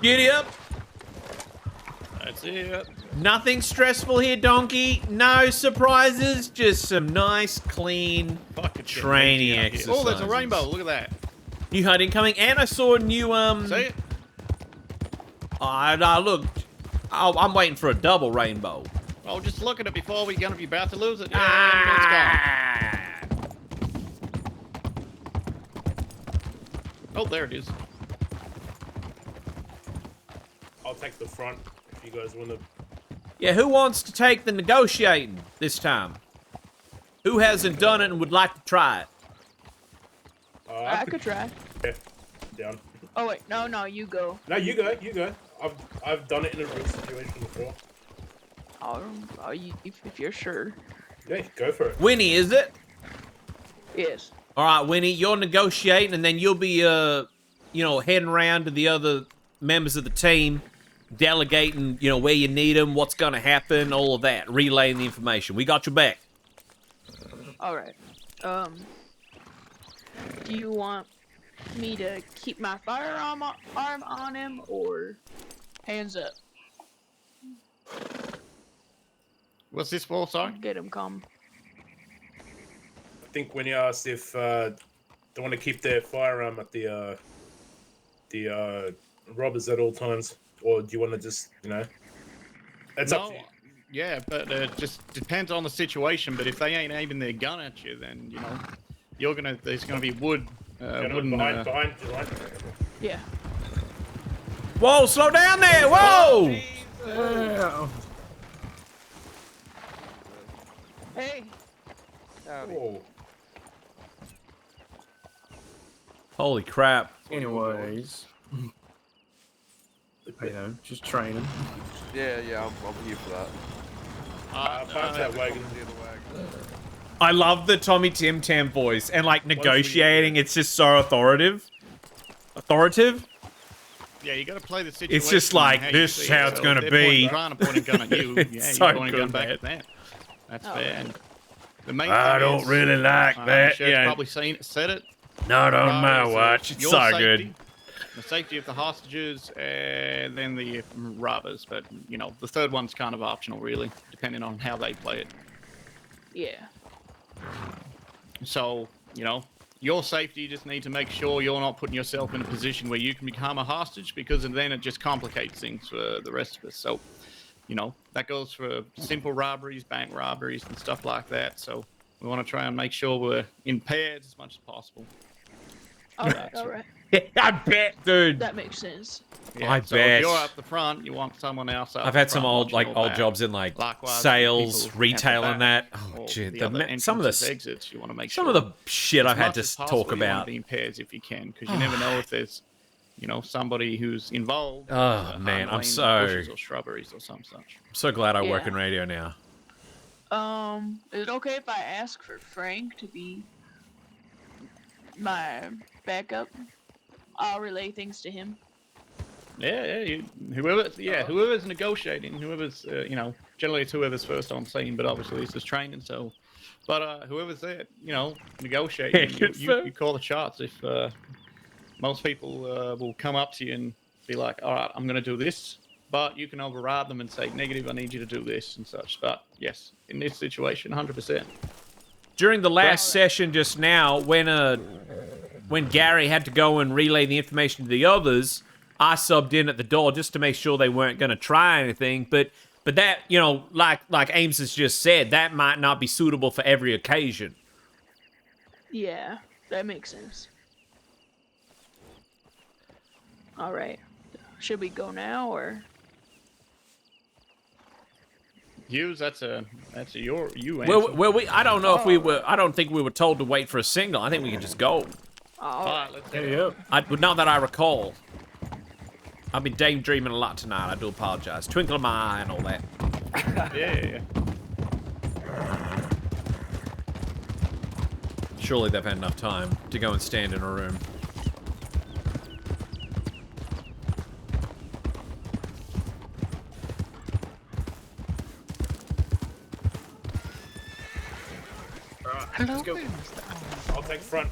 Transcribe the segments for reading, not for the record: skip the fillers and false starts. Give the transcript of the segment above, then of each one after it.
Giddy up. That's it. Nothing stressful here, Donkey. No surprises. Just some nice, clean training exercises. Oh, there's a rainbow. Look at that. New HUD incoming, and I saw a new See it? Look. I'm waiting for a double rainbow. Oh, just look at it before we're gonna be about to lose it. Yeah, it's gone. Oh, there it is. I'll take the front if you guys want to. Yeah, who wants to take the negotiating this time? Who hasn't done it and would like to try it? I could try. Yeah, down. Oh wait, no, you go. No, you go. I've done it in a real situation before. If you're sure. Yeah, go for it. Winnie, is it? Yes. All right, Winnie, you're negotiating, and then you'll be, heading around to the other members of the team, delegating, where you need them, what's going to happen, all of that, relaying the information. We got your back. All right. Do you want me to keep my firearm on him or hands up? What's this for, sorry? Get him calm. I think when you asked if they want to keep their firearm at the robbers at all times, or do you want to just, it's up to you. Yeah, but it just depends on the situation. But if they ain't aiming their gun at you, then there's gonna be wood. Wooden, behind. Yeah. Whoa, slow down there! Whoa! Hey. Whoa. Holy crap. Anyways. Just training. Yeah, I'm here for that. Park that wagon. I love the Tommy Tim Tam voice, and negotiating, it's just so authoritative. Yeah, you got to play the situation. It's just like, this is how it's going to be. Trying to point a gun at you. Yeah, So you're pointing a gun good, back man. at them. That's fair. The main I thing don't is, really like that. Sheriff's Yeah, probably said it. not on my watch. It's Your so safety, good. The safety of the hostages, and then the robbers. But the third one's kind of optional, really, depending on how they play it. Yeah. So, your safety, you just need to make sure you're not putting yourself in a position where you can become a hostage, because then it just complicates things for the rest of us. So, that goes for simple robberies, bank robberies, and stuff like that. So we want to try and make sure we're in pairs as much as possible. All right. I bet, dude. That makes sense. Yeah, I so bet. if you're up the front, you want someone else up I've had the some front old watching your back. jobs in Likewise, sales, people retail, at the and that. back, Oh, or shit. the other Some of entrances, the exits, you want to make some sure of the shit I've as had much to as talk possible, you want about. to be in pairs if you can, because you never know if there's somebody who's involved. Oh man, I'm so bushes or shrubberies or some such. so glad I work Yeah. in radio now. Is it okay if I ask for Frank to be my backup? I'll relay things to him. Yeah, whoever's negotiating, whoever's generally it's whoever's first on scene, but obviously this is training, so. But whoever's there, negotiating, you call the shots. If most people will come up to you and be like, all right, I'm going to do this, but you can override them and say, negative, I need you to do this and such. But yes, in this situation, 100%. During the last session just now, when Gary had to go and relay the information to the others, I subbed in at the door just to make sure they weren't going to try anything. But that, like Ames has just said, that might not be suitable for every occasion. Yeah, that makes sense. All right. Should we go now, or? Hughes, that's a you answer. Well, I don't know if we were. I don't think we were told to wait for a signal. I think we can just go. All right, let's head Not that I recall. I've been daydreaming a lot tonight. I do apologize. Twinkle in my eye and all that. Yeah. Surely they've had enough time to go and stand in a room. Hello. Let's go. I'll take front.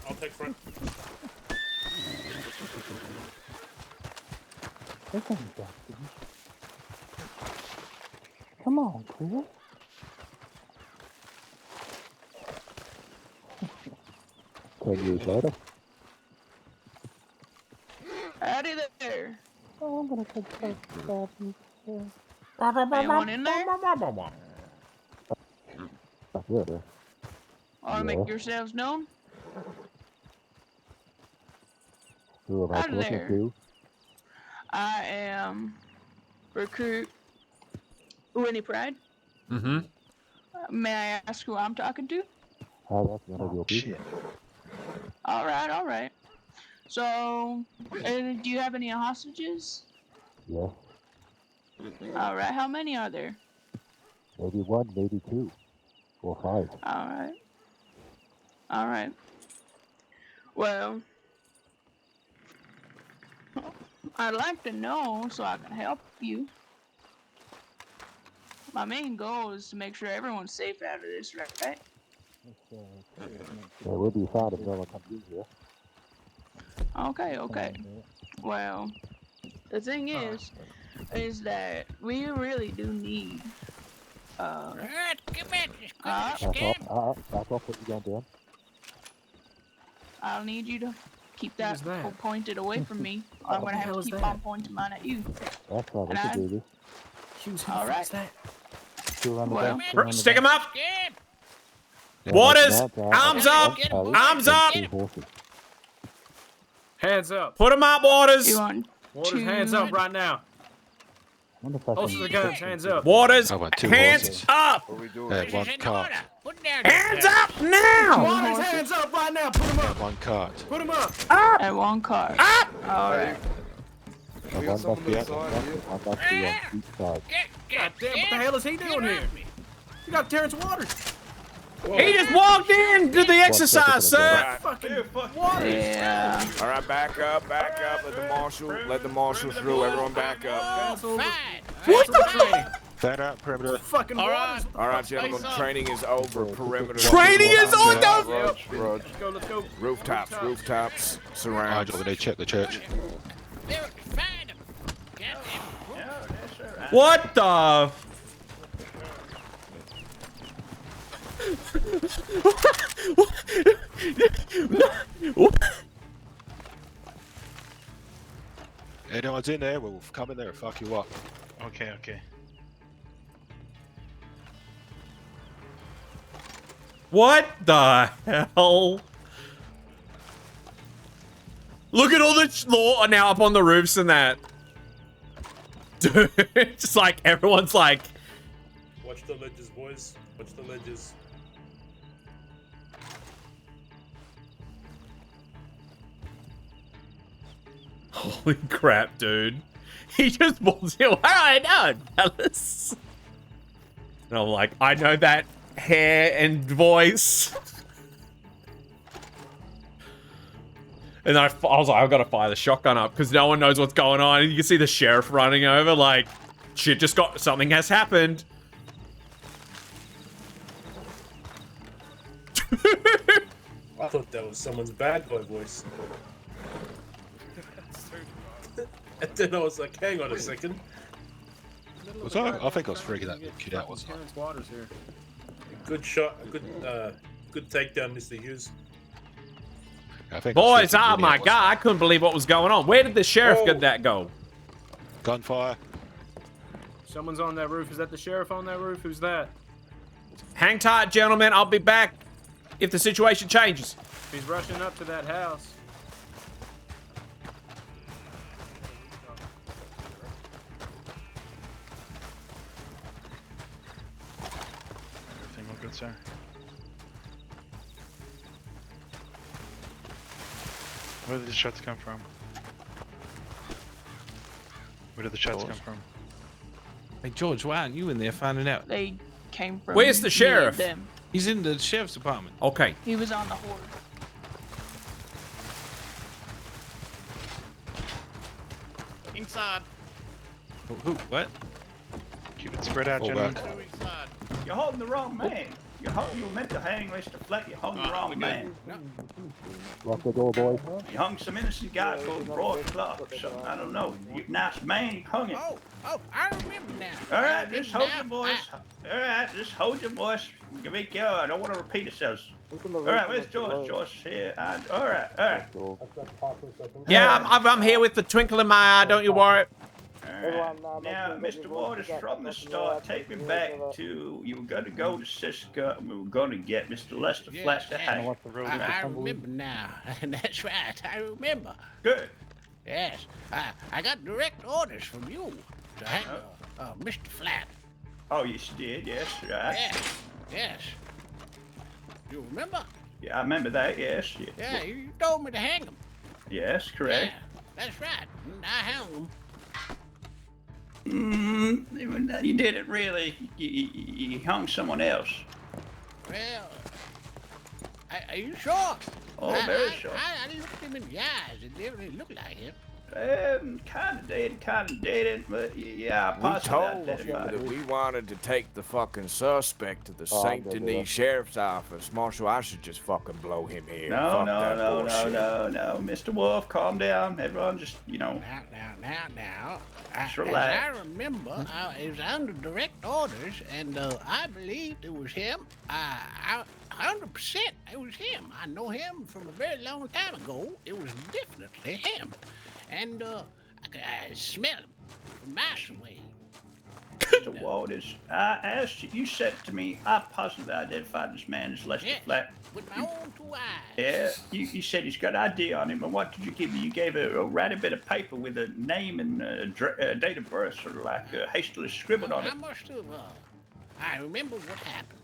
This ain't dusty. Come on, Chris. Can you better? Howdy there. Oh, I'm gonna take first stab in here. Anyone in there? That's good. Want to make yourselves known? Who am I Howdy talking there. to? I am recruit Winnie Pride. Mm-hmm. May I ask who I'm talking to? Oh, that's none of your business. All right. So, do you have any hostages? Yes. All right. How many are there? Maybe one, maybe two. Or five. All right. Well, I'd like to know so I can help you. My main goal is to make sure everyone's safe out of this, right? Yeah, we'll be fine if no one comes in here. Okay. Well, the thing is that we really do need, Back off what you got doing. I'll need you to keep that pole pointed away from me, or I'm gonna have to keep on pointing mine at you. That's all we can do this. Hughes, All right. Still on the Well, back, still on the Stick back. him up! Yeah, Waters! that's not Arms up! Arms up! Two horses. Hands up. Put him up, Waters! you want Waters, hands up right now. Wonder if I Holster can- the guns, hands up. Waters, How about two hands horses? up! What are we doing? One cart. Hands up now! Waters, hands up right now. Put him up. One cart. Put him up. at one car? Up! All right. We One got someone back to the to side here. one back to each side. God damn, what the hell is he doing here? You got Terrence Waters. He just walked in to the exercise, sir! Fucking Waters. Yeah. All right, back up. Let the marshal through. Everyone back up. What the training? Flat out, perimeter. Fucking Waters. All right, gentlemen, training is over. Perimeter. Training is on the... Roger. Let's go. Rooftops. Surround. Nigel, when they check the church. What the... Anyone's in there, we'll come in there and fuck you up. Okay. What the hell? Look at all the law now up on the roofs and that. Dude, just like everyone's like... Watch the ledges, boys. Watch the ledges. Holy crap, dude. He just walks in. What are I doing, fellas? And I'm like, I know that hair and voice. And then I was like, I've got to fire the shotgun up because no one knows what's going on. And you can see the sheriff running over like, shit just got, something has happened. I thought that was someone's bad boy voice. And then I was like, hang on a second. Was I think I was freaking that kid out, wasn't I? Terrence Waters here. Good shot. Good takedown, Mr. Hughes. I think I was Boys, freaking oh Vinny my out, god, I couldn't believe what was going on. Where did the sheriff Oh. get that go? wasn't I? Gunfire. Someone's on that roof. Is that the sheriff on that roof? Who's that? Hang tight, gentlemen. I'll be back if the situation changes. He's rushing up to that house. Everything all good, sir? Where did the shots come from? Where did the shots come from? Hey, George, why aren't you in there finding out? They came from. Where's the me and sheriff? Them. He's in the sheriff's department. Okay. He was on the horde. Inside. Who? What? Keep it spread out, Pull gentlemen. back. Inside. You're holding the wrong man. You were meant to hang Mr. Flat. You hung the wrong man. Lock the door, boys. You hung some innocent guy called Roy Clark or something. I don't know. You nice man. You hung him. Oh, I remember now. All right, just hold your voice. All right, just hold your voice. Be careful. I don't want to repeat ourselves. All right, where's George? George here. All right. Yeah, I'm here with the twinkle in my eye. Don't you worry. Now, Mr. Waters, from the start, take me back to you were going to go to Siska and we were going to get Mr. Lester Flat to hang. I remember now. That's right. I remember. Good. Yes. I got direct orders from you to hang Mr. Flat. Oh, yes, you did. Yes, right. Yes. You remember? Yeah, I remember that. Yes. Yeah, you told me to hang him. Yes, correct. Yeah, that's right. I hung him. You didn't really. You hung someone else. Well, are you sure? Oh, very sure. I looked him in the eyes. It didn't really look like him. Kind of didn't, but yeah, I We possibly told you identified that him. we wanted to take the fucking suspect to the St. Denis Sheriff's Office. Marshal, I should just fucking blow him here. No, Fuck that bullshit. no. Mr. Wolf, calm down. Everyone just, Now. Just As relax. I remember, it was under direct orders, and I believed it was him. 100% it was him. I know him from a very long time ago. It was definitely him. And I smell him from miles away. Mr. Waters, I asked you, you said to me, I positively identified this man as Lester Flat. With my own 2 eyes. Yeah, you said he's got ID on him, and what did you give me? You gave a ratty bit of paper with a name and date of birth, sort of like hastily scribbled on it. I must have, I remember what happened.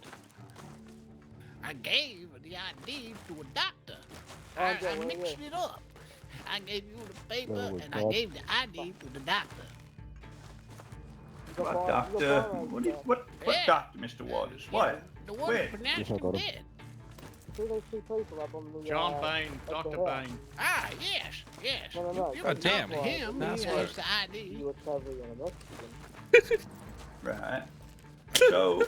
I gave the ID to a doctor. I mixed it up. I gave you the paper, and I gave the ID to the doctor. What doctor? What doctor, Mr. Waters? What? The one Where? who pronounced him dead. John Bain, Dr. Bain. Yes. You Oh, damn. to him. Nice He work. has the ID. Right. So,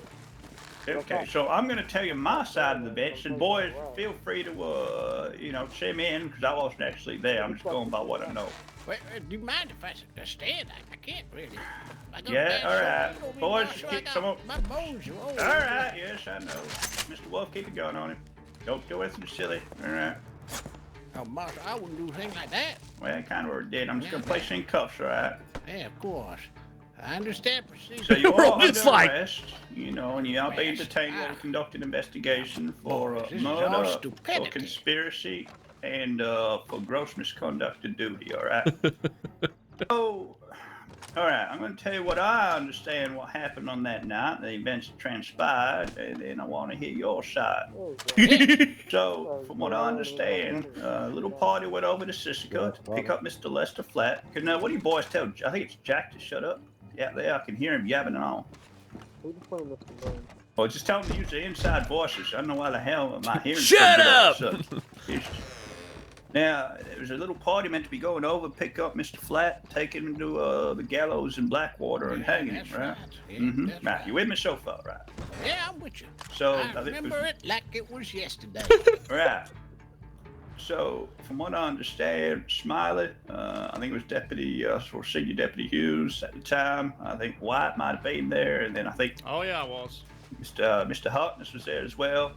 okay, so I'm going to tell you my side of the bench, and boys, feel free to, chime in, because I wasn't actually there. I'm just going by what I know. Wait, do you mind if I stand? I can't really. Yeah, all right. Boys, come on. My bones are old. All right, yes, I know. Mr. Wolf, keep it going on him. Don't do anything silly. All right. Oh, Marshal, I wouldn't do a thing like that. Well, I kind of already did. I'm just going to place you in cuffs, all right? Yeah, of course. I understand procedure. So you're all It's under like- arrest, and you are being detained while we conduct an investigation for This is all murder, for stupidity. conspiracy, and for gross misconduct of duty, all right? So, all right, I'm going to tell you what I understand what happened on that night, the events that transpired, and then I want to hear your side. So, from what I understand, a little party went over to Siska to pick up Mr. Lester Flat. What do you boys tell? I think it's Jack to shut up. Yeah, there, I can hear him yabbing on. Well, just tell him to use the inside voices. I don't know why the hell my hearing. Shut up! Now, there was a little party meant to be going over, pick up Mr. Flat, take him to the gallows in Blackwater and hanging him, That's right? Yeah, that's Right, you with me so far, right? Yeah, I'm with you. So, I think it was- remember it like it was yesterday. Right. So, from what I understand, Smiley, I think it was Senior Deputy Hughes at the time. I think White might have been there, and then I think Oh yeah, I was. Mr. Harkness was there as well.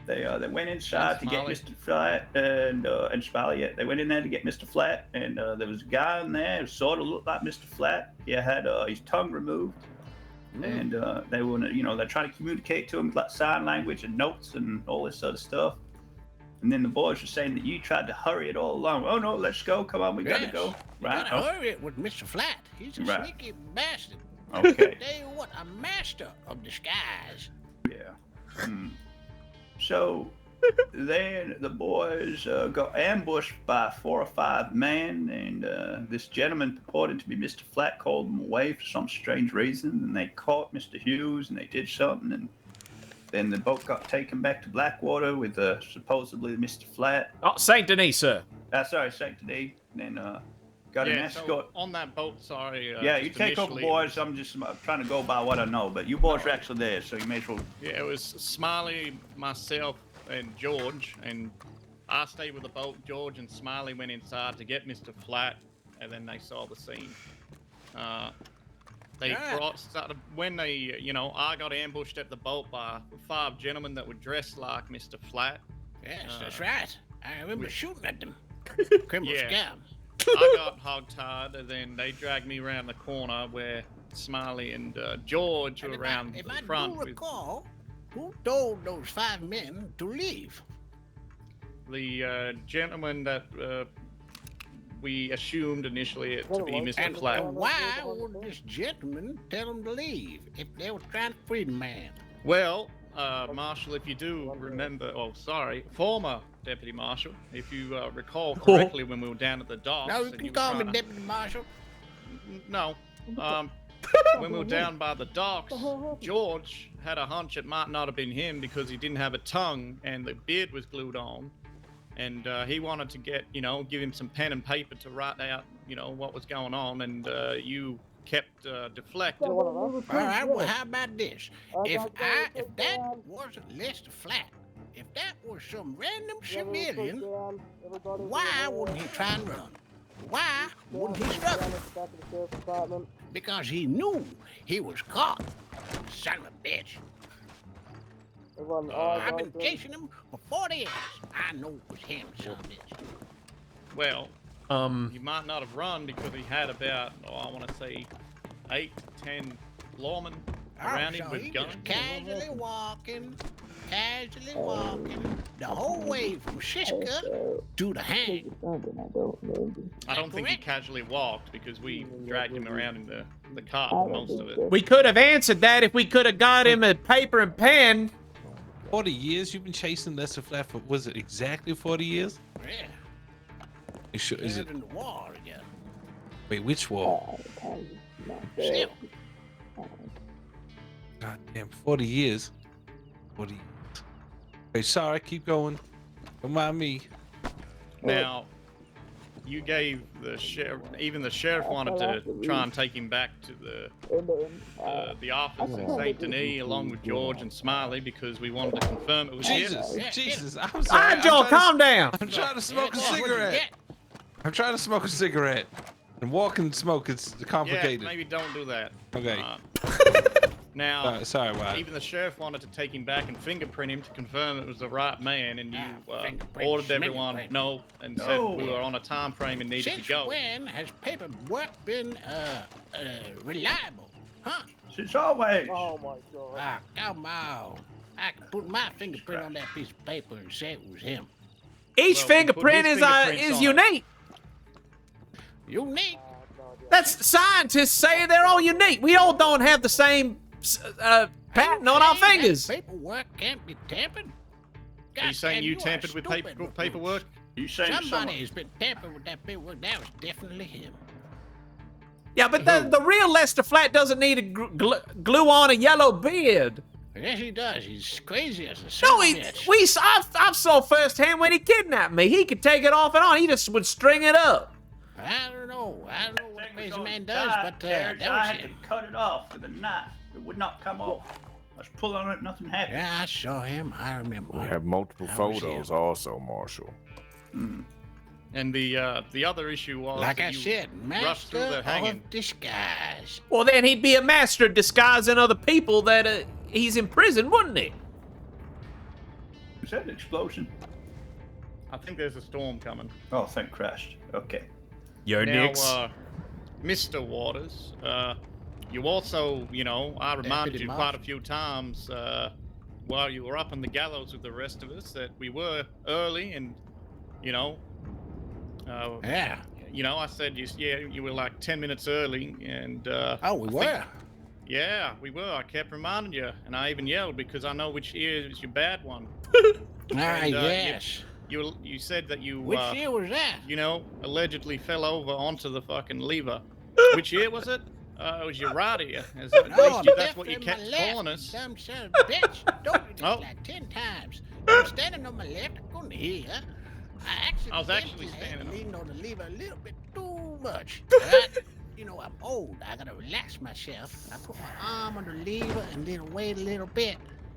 They went inside to get Smiley. Mr. Flat and Smiley. Yeah, they went in there to get Mr. Flat, and there was a guy in there who sort of looked like Mr. Flat. He had his tongue removed, and they were, they're trying to communicate to him like sign language and notes and all this other stuff. And then the boys were saying that you tried to hurry it all along. Oh no, let's go! Come on, we gotta Yes. go. You Right? gotta hurry it with Mr. Flat. He's a Right. sneaky bastard. Okay. Tell you what, a master of disguise. Yeah. So then the boys got ambushed by 4 or 5 men, and this gentleman purported to be Mr. Flat called them away for some strange reason, and they caught Mr. Hughes, and they did something, and then the boat got taken back to Blackwater with supposedly Mr. Flat. Oh, Saint Denis, sir. Sorry, St. Denis. Then Got an Yeah, so escort. on that boat, sorry. Yeah, you just take over, initially, boys. I'm just trying to go by what I know, but you boys are actually there, so you may as well. Yeah, it was Smiley, myself, and George, and I stayed with the boat. George and Smiley went inside to get Mr. Flat, and then they saw the scene. They started when they, you know, I got ambushed at the boat by 5 gentlemen that were dressed like Mr. Flat. Yes, that's right. I remember shooting at them. Criminal scum. I got hogtied, and then they dragged me around the corner where Smiley and George were around the front. If I do recall, who told those 5 men to leave? The gentleman that we assumed initially it to be Mr. Flat. And why would this gentleman tell them to leave if they were trying to free the man? Well, Marshal, if you do remember, former Deputy Marshal, if you recall correctly when we were down at the docks. No, you can call me Deputy Marshal. No. When we were down by the docks, George had a hunch it might not have been him because he didn't have a tongue and the beard was glued on. And he wanted to give him some pen and paper to write out, what was going on. And you kept deflecting. All right, well, how about this? If that wasn't Lester Flat, if that was some random civilian, why wouldn't he try and run? Why wouldn't he struggle? Because he knew he was caught. Son of a bitch. I've been chasing him for 40 years. I know it was him, son of a bitch. Well, he might not have run because he had about, I want to say, 8 to 10 lawmen around him with guns. Casually walking the whole way from Siska to the hang. I don't think he casually walked because we dragged him around in the car for most of it. We could have answered that if we could have got him a paper and pen. 40 years you've been chasing Lester Flat for, was it exactly 40 years? Yeah. You sure, is it? In the war again. Wait, which war? Still. God damn, 40 years. 40 years. Hey, sorry, keep going. Don't mind me. Now, you gave the sheriff, even the sheriff wanted to try and take him back to the office in St. Denis along with George and Smiley because we wanted to confirm it was him. Jesus, I'm All sorry. right, Joel, calm down. I'm trying to smoke a cigarette. I'm trying to smoke a cigarette. And walk and smoke is complicated. Yeah, maybe don't do that. Okay. Now, sorry, Wyatt. even the sheriff wanted to take him back and fingerprint him to confirm it was the right man, and you ordered everyone and said we were on a time frame and needed to go. Since when has paperwork been reliable? Huh? Since always. Oh my god. Ah, come on. I can put my fingerprint on that piece of paper and say it was him. Each fingerprint is unique. Unique? That's scientists say they're all unique. We all don't have the same pattern on our fingers. Paperwork can't be tampered. Are you saying you tampered with paperwork? You saying somebody has been tampering with that paperwork? That was definitely him. Yeah, but the real Lester Flat doesn't need to glue on a yellow beard. Yes, he does. He's crazy as a No, bitch. I saw firsthand when he kidnapped me. He could take it off and on. He just would string it up. I don't know what the crazy man does, but that I was had him. to cut it off with a knife. It would not come off. I was pulling on it, nothing happened. Yeah, I saw him. I remember. We have multiple photos also, Marshal. And the other issue was like that I you said, rushed through master the hanging. of disguise. Well, then he'd be a master at disguising other people that he's in prison, wouldn't he? Is that an explosion? I think there's a storm coming. Oh, thank Christ. Okay. You're Now, Mr. Waters, you also, I reminded you quite a few times while you were up on the gallows with the rest of us that we were early and, Yeah. I said you were like 10 minutes early and Oh, we were? Yeah, we were. I kept reminding you and I even yelled because I know which ear is your bad one. Yes. You said that you Which year was that? allegedly fell over onto the fucking lever. Which year was it? It was your right ear. That's what you kept calling us. Some son of a bitch. Don't you just like 10 times. I'm standing on my left, I couldn't hear. I was actually standing on. leaning on the lever a little bit too much. You know, I'm old. I gotta relax myself. I put my arm on the lever and then wait a little bit.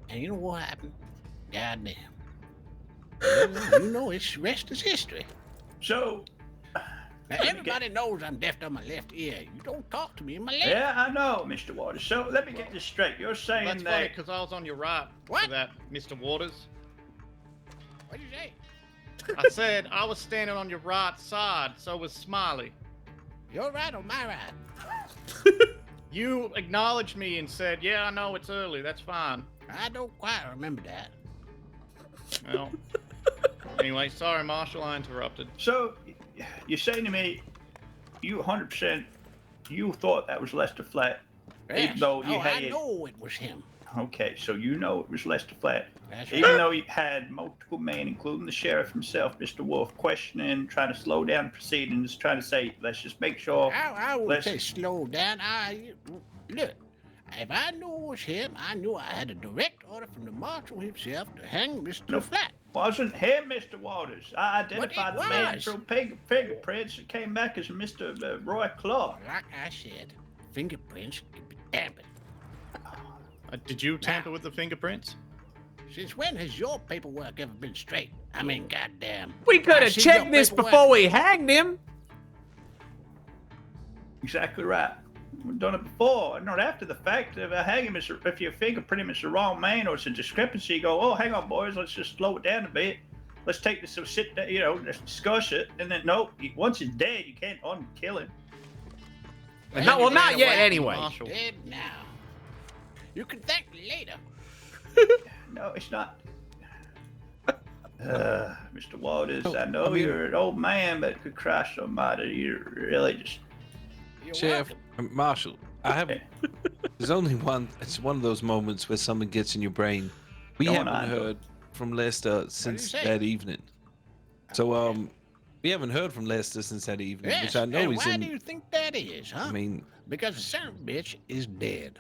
And you know what happened? Goddamn. You know, it's rest is history. So, now, everybody knows I'm deaf on my left ear. You don't talk to me in my left. yeah, I know, Mr. Waters. So let me get this straight. You're saying That's funny because I was on your right What? for that, Mr. Waters. What'd you say? I said I was standing on your right side, so was Smiley. You're right or my right? You acknowledged me and said, yeah, I know it's early. That's fine. I don't quite remember that. Well, anyway, sorry, Marshal, I interrupted. So, you're saying to me, you 100%, you thought that was Lester Flat, Yes. even though you had I know it was him. Okay, so you know it was Lester Flat. That's Even right. though you had multiple men, including the sheriff himself, Mr. Wolf, questioning, trying to slow down proceedings, trying to say, let's just make sure. I wouldn't say slow down. Look, if I knew it was him, I knew I had a direct order from the marshal himself to hang Mr. Flat. Wasn't him, Mr. Waters. I identified the man was. through fingerprints and came back as Mr. Roy Clark. Like I said, fingerprints can be tampered. Did you tamper with the fingerprints? Since when has your paperwork ever been straight? I mean, goddamn. We could I have see checked your this paperwork. before we hanged him. Exactly right. We've done it before, not after the fact. If I hang him, if your fingerprint him as the wrong man or it's a discrepancy, you go, oh, hang on, boys, let's just slow it down a bit. Let's take this, sit down, let's discuss it. And then, no, once he's dead, you can't unkill him. No, well, not yet, anyway. He's dead now. You can thank me later. No, it's not. Mr. Waters, I know you're an old man, but good Christ almighty, you're really just... Sheriff, Marshal, I have. There's only one. It's one of those moments where something gets in your brain. We Going haven't on, heard from Lester since say? that evening. So we haven't heard from Lester since that evening, Yes, which I know and he's why in. do you think that is, huh? I mean, because the son of a bitch is dead.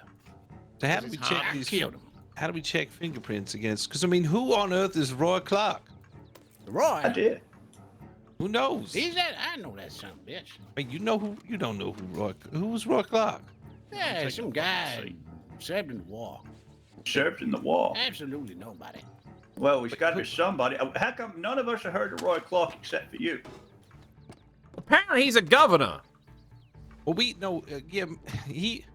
so how do we check I these? killed him. How do we check fingerprints against? Because I mean, who on earth is Roy Clark? Roy? I did. Who knows? He's that. I know that son of a bitch. I mean, you know who? You don't know who was Roy Clark? Yeah, some guy served in the war. Served in the war. Absolutely nobody. Well, he's got to be somebody. How come none of us have heard of Roy Clark except for you? Apparently, he's a governor. Well, we know. Yeah, he.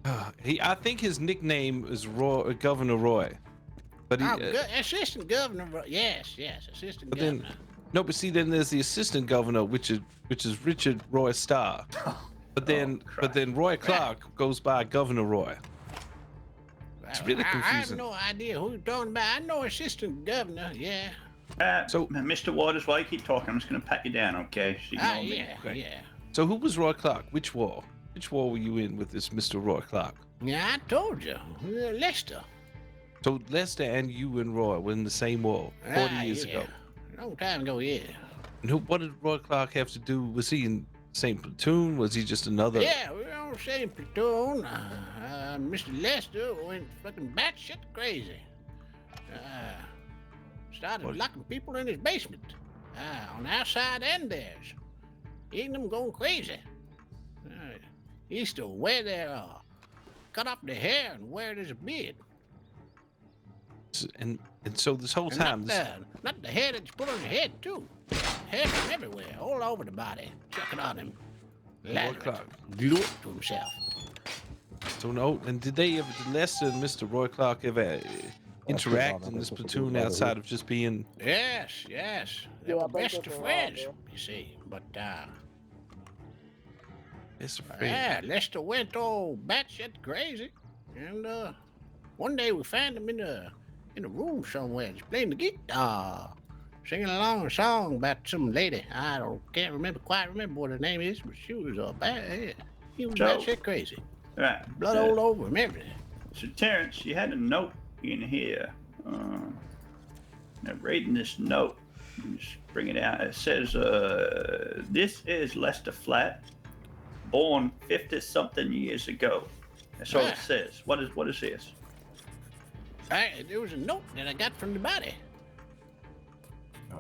I think his nickname is Governor Roy. But he, assistant governor. Yes, assistant but governor. then, no, but see, then there's the assistant governor, which is Richard Roy Starr. But then Roy Clark goes by Governor Roy. It's really I have confusing. no idea who you're talking about. I know assistant governor. Yeah. So, Mr. Waters, while you keep talking, I'm just going to pat you down, okay? So you know me. Yeah. So who was Roy Clark? Which war? Which war were you in with this Mr. Roy Clark? Yeah, I told you. Lester. So Lester and you and Roy were in the same war 40 years ago. A long time ago, yeah. And what did Roy Clark have to do? Was he in the same platoon? Was he just another? Yeah, we were on the same platoon. Mr. Lester went fucking batshit crazy. Started locking people in his basement. On our side and theirs. Eating them going crazy. He used to wear their, cut off their hair and wear it as a beard. And so this whole time, not the hair that you put on your head too. Hair from everywhere, all over the body. Chucking on him. Lather it, glue it to himself. So no, and did Lester and Mr. Roy Clark ever interact in this platoon outside of just being? Yes. They were best of friends, you see. But Best of friends. yeah, Lester went all batshit crazy, and one day we found him in a room somewhere, just playing the guitar, singing along a song about some lady. Can't quite remember what her name is, but she was bad. He was batshit crazy. Right. Blood all over him, everything. So, Terrence, you had a note in here. Now, reading this note, just bring it out. It says, this is Lester Flat, born 50-something years ago. That's all it says. What is this? There was a note that I got from the body.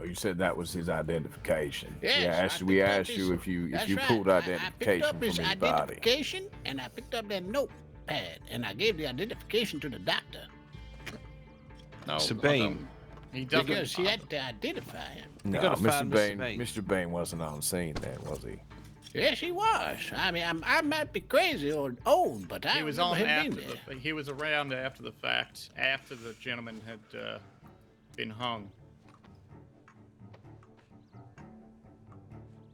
Oh, you said that was his identification. Yes, We asked you if you pulled identification I picked up from his his body. identification, and I picked up that notepad, and I gave the identification to the doctor. No, Mr. Bain. He doesn't. Because he had to identify him. No, gotta Mr. find Bain. Mr. Bain. Mr. Bain wasn't on scene then, was he? Yes, he was. I mean, I might be crazy or old, but I He was remember on him after being there. he was around after the fact, after the gentleman had been hung.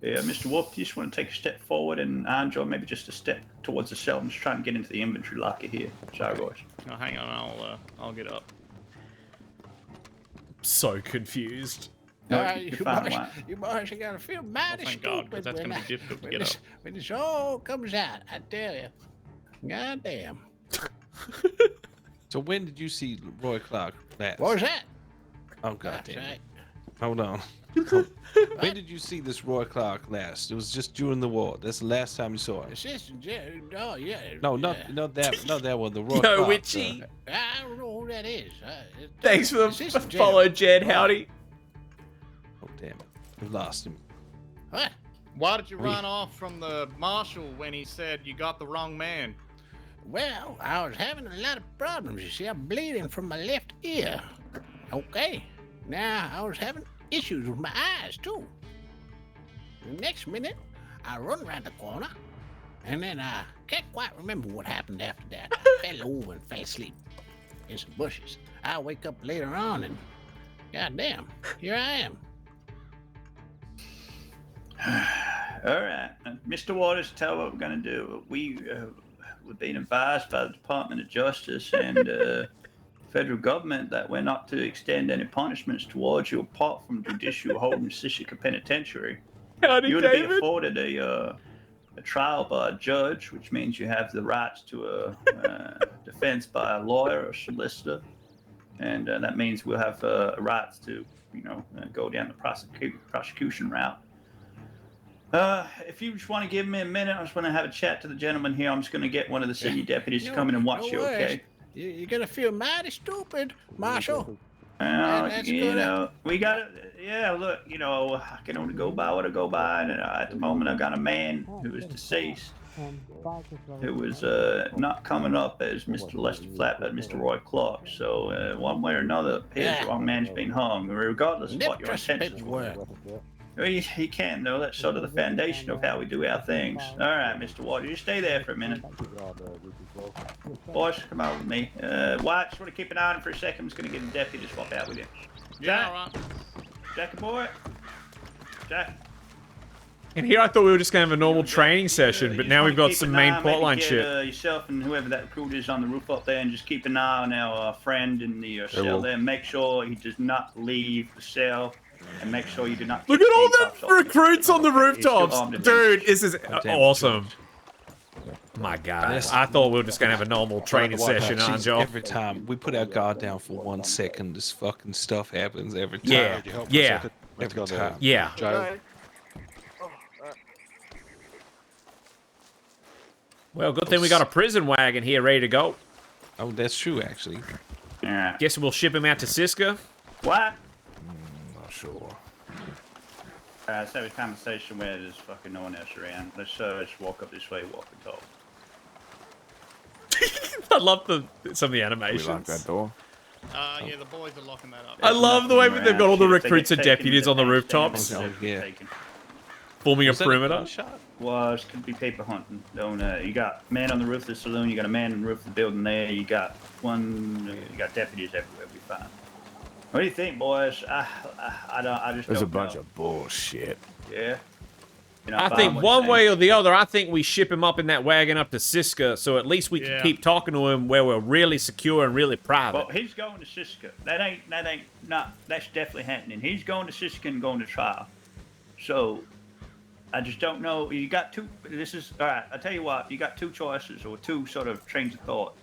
Yeah, Mr. Wolf, do you just want to take a step forward and Andrew maybe just a step towards the cell? I'm just trying to get into the inventory locker here. Sorry, boys. No, hang on, I'll get up. So confused. No, You boys are gonna feel mighty thank God, 'cause stupid that's gonna be difficult to when get this, up. when this all comes out. I tell you, goddamn. So when did you see Roy Clark last? What was that? Oh god That's damn it. right. Hold on. When did you see this Roy Clark last? It was just during the war. That's the last time you saw him. Assistant General. Oh yeah. No, yeah. not that one. The Roy Yo, Clark. Witchy. I don't know who that is. Thanks for the Assistant General. follow, Jed. Howdy. Oh damn it. We lost him. What? Why did you run off from the Marshal when he said you got the wrong man? Well, I was having a lot of problems. You see, I'm bleeding from my left ear. Okay. Now, I was having issues with my eyes, too. The next minute, I run around the corner, and then I can't quite remember what happened after that. I fell over and fell asleep in some bushes. I wake up later on, and goddamn, here I am. All right, Mr. Waters, tell what we're gonna do. We've been advised by the Department of Justice and federal government that we're not to extend any punishments towards you apart from judicial hold in Sisika Penitentiary. Howdy, You would be David. afforded a trial by a judge, which means you have the rights to a defense by a lawyer or solicitor, and that means we'll have rights to, go down the prosecution route. If you just want to give me a minute, I just want to have a chat to the gentleman here. I'm just going to get one of the senior deputies to come in and watch you, worries. okay? You're gonna feel mighty stupid, Marshal. We got to, look, I can only go by what I go by. And at the moment, I've got a man who is deceased, who was not coming up as Mr. Lester Flat, but Mr. Roy Clark. So, one way or another, the wrong man's been hung, regardless of what your intentions were. He can, though. That's sort of the foundation of how we do our things. All right, Mr. Waters, you stay there for a minute. Boys, come out with me. White, just want to keep an eye on him for a second. I'm just going to get a deputy to swap out with you. Yeah, all right. Jackie boy. Jack. And here I thought we were just going to have a normal training session, but now we've got some main plotline shit. Yourself and whoever that recruit is on the roof up there, and just keep an eye on our friend in the cell there. Make sure he does not leave the cell. And make sure you do not. Look at all the recruits on the rooftops, dude. This is awesome. My God, I thought we were just gonna have a normal training session, aren't y'all? Every time we put our guard down for 1 second, this fucking stuff happens every time. Yeah. Every time. Yeah. Well, good thing we got a prison wagon here ready to go. Oh, that's true, actually. Yeah. Guess we'll ship him out to Siska. What? Sure. Let's have a conversation where there's fucking no one else around. Let's just walk up this way, walk and talk. I love some of the We animations. lock that door. Yeah, the boys are locking that up. I love the way they've got all the recruits and deputies on the rooftops, Yeah. forming a Was that perimeter. shot? Well, it could be paper hunting. Don't you got man on the roof of the saloon? You got a man on the roof of the building there. You got you got deputies everywhere. We fine. What do you think, boys? I just There's don't a bunch know. of bullshit. Yeah. I think one way or the other, I think we ship him up in that wagon up to Siska, so at least we can keep talking to him where we're really secure and really private. Well, he's going to Siska. That's definitely happening. He's going to Siska and going to trial. So, I just don't know. You got two. All right. I'll tell you what. You got two choices or two sort of trains of thought.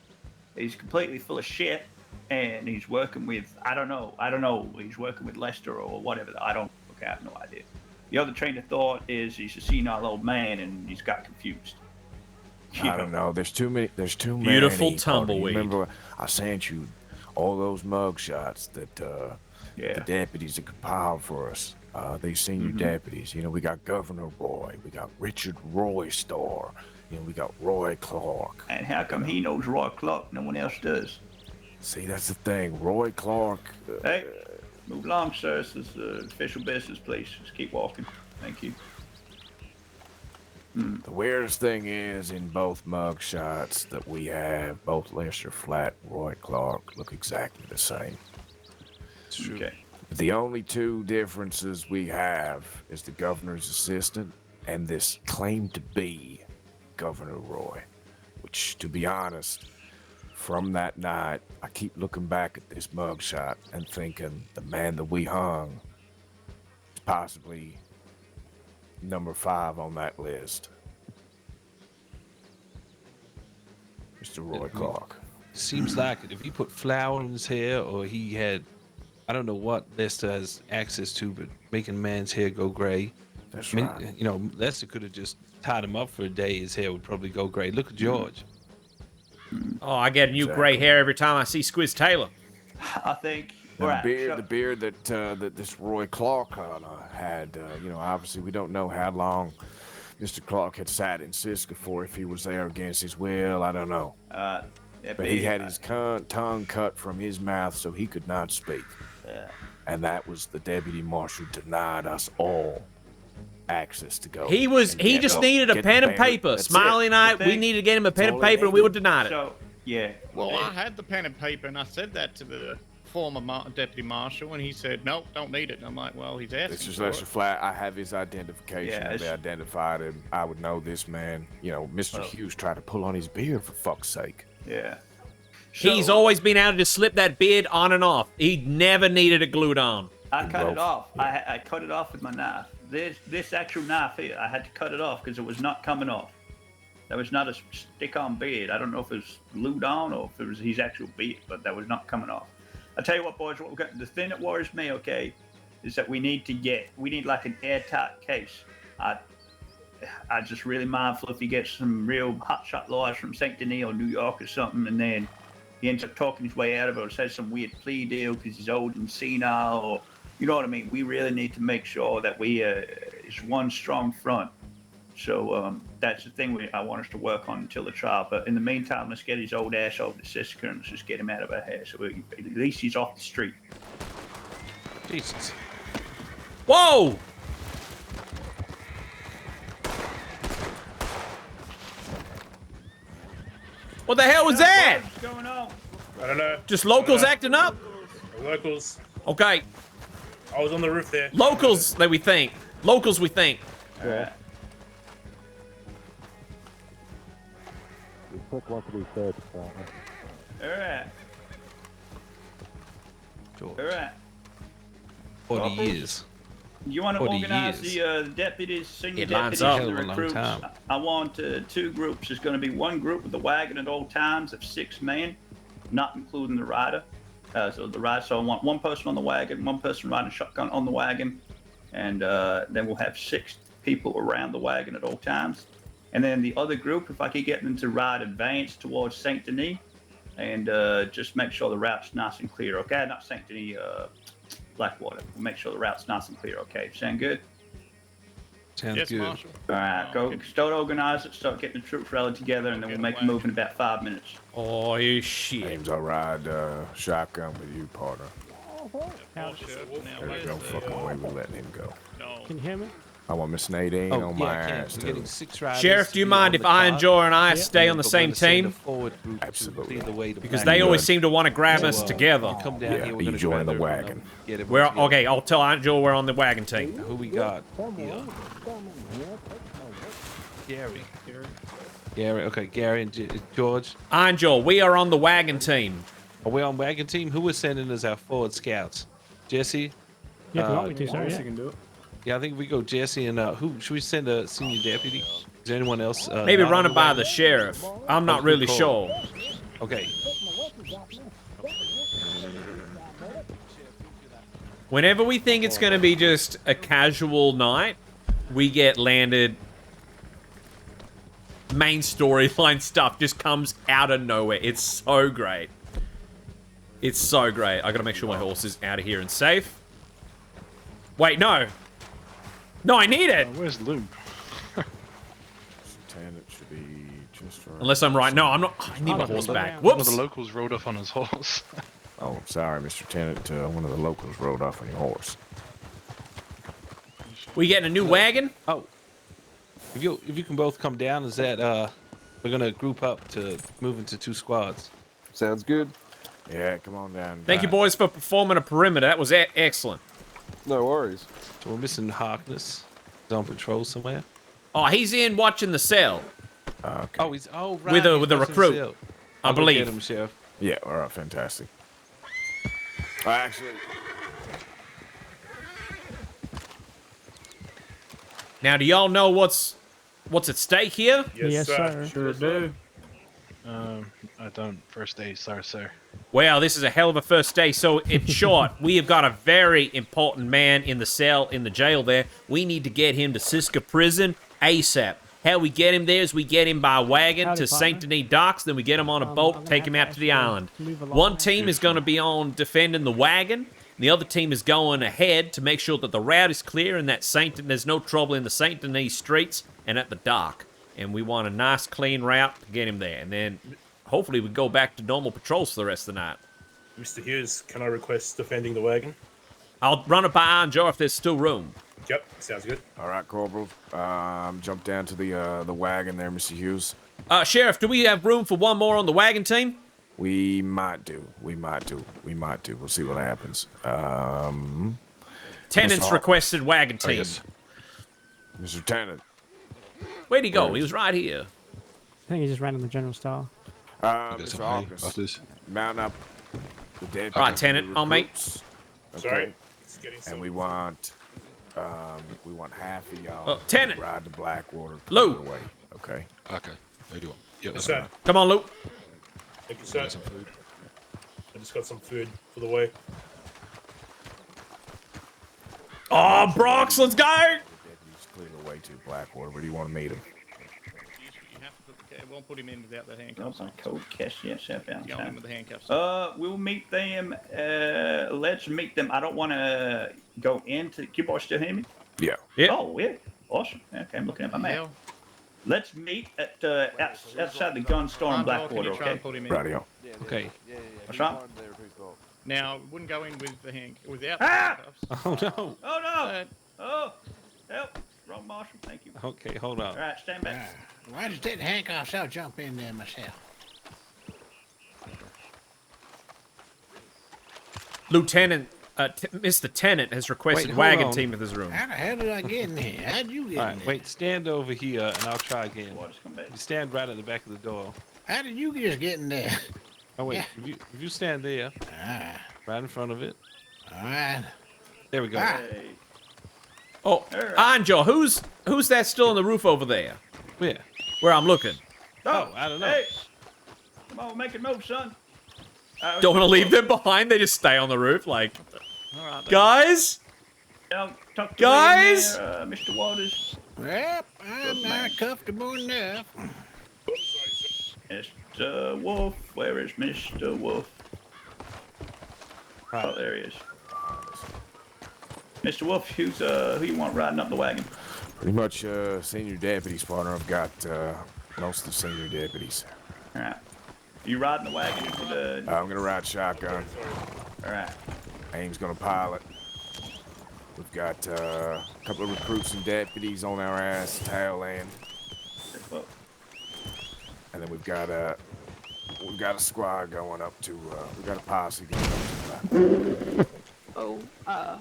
He's completely full of shit, and he's working with I don't know. He's working with Lester or whatever. I have no idea. The other train of thought is he's a senile old man and he's got confused. I don't know. There's too many. Beautiful tumbleweed. Remember, I sent you all those mug shots that the deputies that compile for us. These senior deputies. You know, we got Governor Roy, we got Richard Roy Starr, you know, we got Roy Clark. And how come he knows Roy Clark, no one else does? See, that's the thing. Roy Clark. Hey, move along, sir. This is official business, please. Just keep walking. Thank you. The weirdest thing is, in both mug shots that we have, both Lester Flat and Roy Clark look exactly the same. It's true. Okay. The only two differences we have is the governor's assistant and this claim to be Governor Roy, which, to be honest, from that night, I keep looking back at this mugshot and thinking the man that we hung is possibly number 5 on that list. Mr. Roy Clark. Seems like it. If he put flour in his hair, or he had, I don't know what Lester has access to, but making a man's hair go gray. That's I mean, right. you know, Lester could have just tied him up for a day. His hair would probably go gray. Look at George. Oh, I get new gray hair every time I see Squiz Taylor. I think. The beard that this Roy Clark had, you know, obviously we don't know how long Mr. Clark had sat in Siska for, if he was there against his will, I don't know. But he had his tongue cut from his mouth so he could not speak. And that was the deputy marshal denied us all access to go. He just needed a pen and paper. Smiley and I, we needed to get him a pen and paper, and we were denied it. So, yeah. Well, I had the pen and paper, and I said that to the former deputy marshal, and he said, "Nope, don't need it." And I'm like, "Well, he's asking." This is Lester Flat. I have his identification. They identified him. I would know this man. You know, Mr. Hughes tried to pull on his beard, for fuck's sake. Yeah. He's always been able to slip that beard on and off. He never needed it glued on. I cut it off. I cut it off with my knife. This actual knife here, I had to cut it off because it was not coming off. That was not a stick-on beard. I don't know if it was glued on or if it was his actual beard, but that was not coming off. I tell you what, boys, the thing that worries me, okay, is that we need like an airtight case. I just really mindful if he gets some real hotshot lawyers from St. Denis or New York or something, and then he ends up talking his way out of it or says some weird plea deal because he's old and senile, or you know what I mean. We really need to make sure that we is one strong front. So that's the thing I want us to work on until the trial. But in the meantime, let's get his old ass over to Siska and let's just get him out of our hair. So at least he's off the street. Jesus. Whoa! What the hell was that? What's going on? I don't know. Just locals acting up? Locals. Okay. I was on the roof there. Locals that we think. Locals we think. Alright. We took one to be fair to partner. Alright. George. Alright. 40 years. You want to 40 organize years. the deputies, senior It lines deputies, up. and the Hell of a long recruits? time. I want 2 groups. There's going to be one group with the wagon at all times of 6 men, not including the rider. So I want one person on the wagon, one person riding shotgun on the wagon, and then we'll have 6 people around the wagon at all times. And then the other group, if I could get them to ride advance towards St. Denis, and just make sure the route's nice and clear. Okay, not St. Denis. Blackwater. We'll make sure the route's nice and clear, okay? Sound good? Sounds Yes, good. Marshal. All right, go start organize it, start getting the troops rallied together, and then we'll make a move in about 5 minutes. Oh, you shit. James, I'll ride shotgun with you, partner. There's no fucking way we're letting him go. Can you hear me? I want Miss Nadine Oh, on yeah, my I can. ass, We're too. getting 6 riders Sheriff, do you to be mind on if the I and cart. Joy and I Yeah. stay on the But we're same gonna send a team? forward group to Absolutely. clear the way to Because Black they Road. always seem to want to grab us So, together. Come down Yeah, here, we're you gonna join grab the everyone wagon. up, get everyone We're together. okay. I'll tell Aunt Joy we're on the wagon team. Who we got? Yeah. Gary. Gary. Okay, Gary and George. Aunt Joy, we are on the wagon team. Are we on wagon team? Who was sending as our forward scouts? Jesse. Yeah, if you want me to, sir. Yeah. Can do it. Yeah, I think we go Jesse and who should we send a senior deputy? Is there anyone else? Maybe not run on it by wagon? the sheriff. I'm not Okay, really cool. sure. Okay. Whenever we think it's going to be just a casual night, we get landed. Main storyline stuff just comes out of nowhere. It's so great. It's so great. I gotta make sure my horse is out of here and safe. Wait, no. No, I need it. Where's Luke? Lieutenant should be just right. Unless I'm right. No, I'm not. I need my horse back. One of Whoops. the locals rode off on his horse. Oh, I'm sorry, Mr. Lieutenant. One of the locals rode off on your horse. We getting a new wagon? Oh, if you can both come down, is that we're gonna group up to move into 2 squads. Sounds good. Yeah, come on down. Thank you, boys, for performing a perimeter. That was excellent. No worries. So we're missing Harkness. He's on patrol somewhere. Oh, he's in watching the cell. Okay. Oh, he's right. With a he's recruit, watching the I I'll go believe. Get him, Sheriff. Yeah, all right, fantastic. Actually, Now, do y'all know what's at stake here? Yes, sir. Sure do. I don't. First day, sir. Well, this is a hell of a first day. So, in short, we have got a very important man in the cell, in the jail there. We need to get him to Siska Prison ASAP. How we get him there is we get him by wagon to Saint Denis Docks, then we get him on a boat, take him out to the island. One team is going to be on defending the wagon. The other team is going ahead to make sure that the route is clear and that there's no trouble in the Saint Denis streets and at the dock. And we want a nice, clean route to get him there. And then hopefully we go back to normal patrols for the rest of the night. Mr. Hughes, can I request defending the wagon? I'll run it by Iron Joe if there's still room. Yep, sounds good. all right, Corporal. Jump down to the wagon there, Mr. Hughes. Sheriff, do we have room for one more on the wagon team? We might do. We'll see what happens. Tenant's Mr. requested wagon Oh, team. yes. Mr. Lieutenant. Where'd he go? He was right here. I think he just ran in the general store. Mr. Hawkins, mount up the dead. All right, Tenant, I'll make. Okay. Sorry, it's getting so. And we want half of y'all Tenant. to ride to Blackwater. Lou. Away. Okay. Okay. How you doing? Yeah, Yes, that's sir. Come on, Luke. Thank you, sir. some food. I just got some food for the way. Oh, Brox, let's go! Deputies clear the way to Blackwater. Where do you want to meet him? It won't put him in without the handcuffs. That's on code cash, yes, outbound Go in time. with the handcuffs. We'll meet them. Let's meet them. I don't want to go into. You boys still hear me? Yeah. Oh, yeah. Awesome. Okay, I'm looking at my map. Yeah. Let's meet at outside the gun store in Blackwater, okay? Radio. Okay. What's wrong? Now, wouldn't go in with the without the Ah! handcuffs. Oh no. Oh, no. Oh, help. Wrong Marshal. Thank you. Okay, hold on. All right, stand back. Why just take the handcuffs? I'll jump in there myself. Lieutenant, Mr. Tenant has requested Wait, hold wagon on. team in this room. How the hell did I get in here? How did you get All in right, there? wait. Stand over here, and I'll try again. Boys, come back. You stand right at the back of the door. How did you just get in there? Oh wait, Yeah. if you stand there, Ah, right in front of it. all right. There we go. Ah. Hey. Oh, Alright. Anjo, who's that still on the roof over there? Where? Where I'm looking. Oh, I don't know. Hey. Come on, make it move, son. Don't want to leave them behind. They just stay on the roof, like, All right, guys. Don't talk to Guys? me in there, Mr. Waters. Well, I'm not comfortable enough. Mr. Wolf, where is Mr. Wolf? Oh, there he is. Mr. Wolf, who you want riding up the wagon? Pretty much senior deputies, partner. I've got most of the senior deputies. All right. You riding the wagon? I'm going to ride shotgun. All right. Aim's going to pilot. We've got a couple of recruits and deputies on our ass, tail end. And then we've got a squad going up to, we've got a posse going up to Oh, I am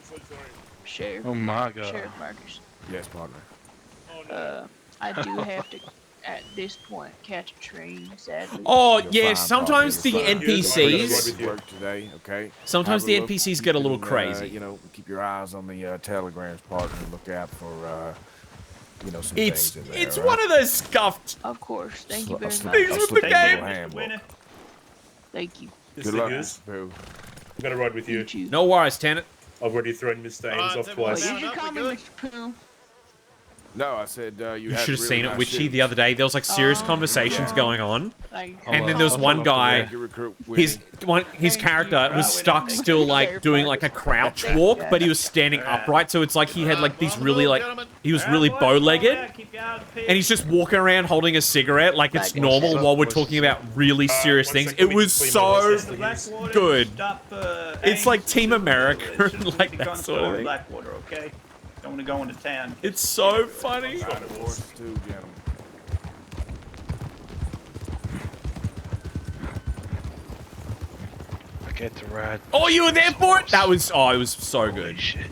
so sorry. Sheriff. Oh my god. Sheriff Marcus. Yes, partner. I do have to, at this point, catch a train, sadly. Oh, You're yeah, fine, sometimes the partner. You're fine. NPCs... Work today, okay? Sometimes Have the a look. NPCs get a little You can, crazy. you know, keep your eyes on the telegrams, partner, and look out for, you know, some It's things in there. it's all one right? of those scuffed Of course. Thank you very Things much. things with the game. Winner. Thank you. Good Mr. luck, Hughes, Mr. Pooh. I'm going to ride with you. You too. No worries, Tenant. I've already thrown Mr. Ames off everyone Oh, twice. down. you should up, call me we good? Mr. Pooh. No, I said you You had should have really seen it, nice Witchy, shoes. the other day. There was like serious conversations going on. Like, And then there was one guy, his character was stuck still like doing like a crouch walk, but he was standing upright, so it's like he had like these really like, he was really bow-legged, and he's just walking around holding a cigarette like it's normal while we're talking about really serious things. It was so good. It's like Team America, like that sort of thing. Blackwater, okay? Don't want to go into town. It's so funny. Get to ride. Oh, you were there for it? That was, oh, it was so good. Shit.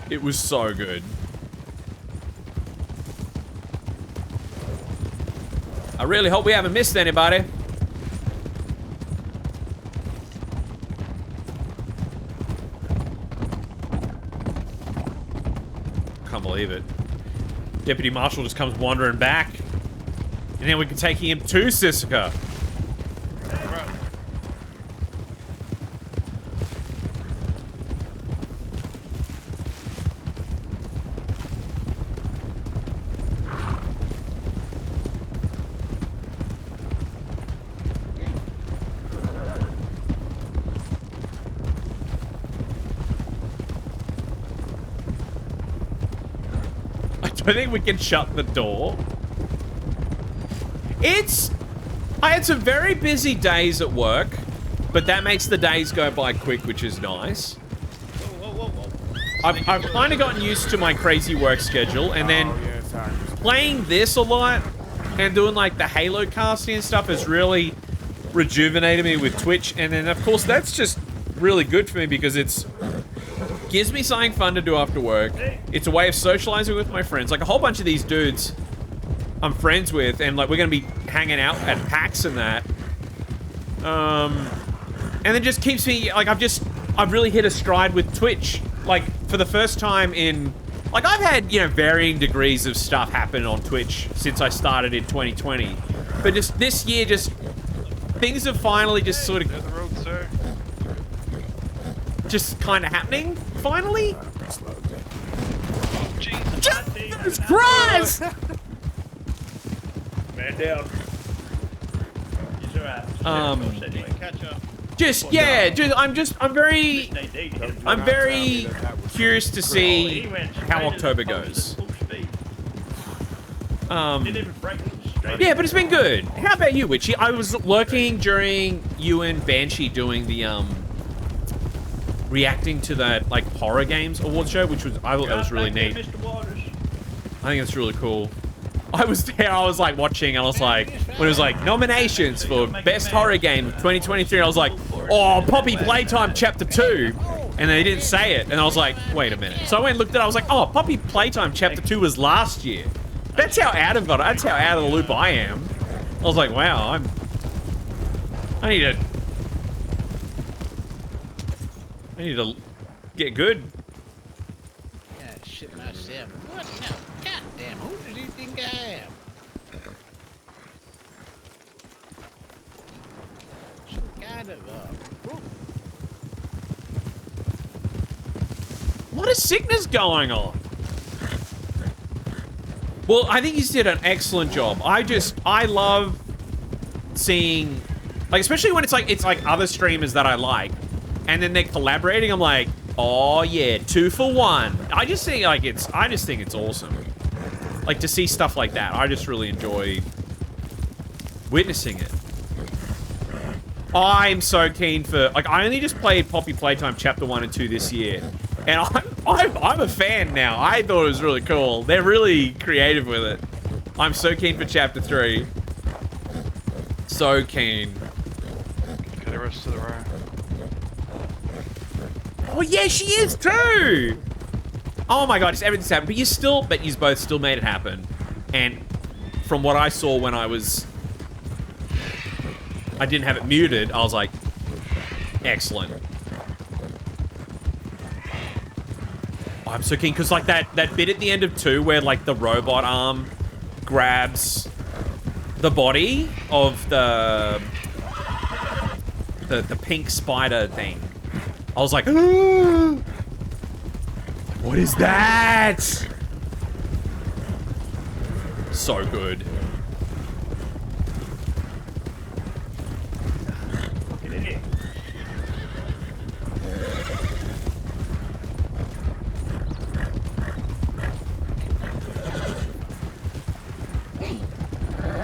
It was so good. I really hope we haven't missed anybody. Can't believe it. Deputy Marshal just comes wandering back. And then we can take him to Sisika. I think we can shut the door. I had some very busy days at work, but that makes the days go by quick, which is nice. I've kind of gotten used to my crazy work schedule, and then playing this a lot and doing like the Halo casting and stuff has really rejuvenated me with Twitch. And then of course that's just really good for me because it's gives me something fun to do after work. It's a way of socializing with my friends. Like a whole bunch of these dudes I'm friends with, and like we're gonna be hanging out at PAX and that. And it just keeps me like I've really hit a stride with Twitch. Like for the first time in like I've had, you know, varying degrees of stuff happen on Twitch since I started in 2020. But just this year just things have finally just sort of just kind of happening, finally. Jesus Christ! Man down. I'm very curious to see how October goes. Yeah, but it's been good. How about you, Witchy? I was lurking during you and Banshee doing the reacting to that like horror games award show, which was I thought that was really neat. I think it's really cool. I was there, I was like watching, and I was like, when it was like nominations for best horror game of 2023, I was like, oh, Poppy Playtime Chapter 2, and they didn't say it, and I was like, wait a minute. So I went and looked at it, I was like, oh, Poppy Playtime Chapter 2 was last year. That's how out of the loop I am. I was like, wow, I need to get good. Yeah, shit myself. What? No. Goddamn, who does he think I am? Some kind of, What is sickness going on? Well, I think he's did an excellent job. I love seeing, like, especially when it's like other streamers that I like, and then they're collaborating. I'm like, oh yeah, 2 for 1. I just think it's awesome. Like to see stuff like that. I just really enjoy witnessing it. I'm so keen for, like, I only just played Poppy Playtime Chapter 1 and 2 this year, and I'm a fan now. I thought it was really cool. They're really creative with it. I'm so keen for Chapter 3. So keen. Get the rest of the row. Oh yeah, she is too. Oh my god, everything's happened. But you both still made it happen. And from what I saw when I didn't have it muted, I was like, excellent. Oh, I'm so keen because like that bit at the end of 2 where like the robot arm grabs the body of the pink spider thing. I was like, ooh, what is that? So good. Get in here.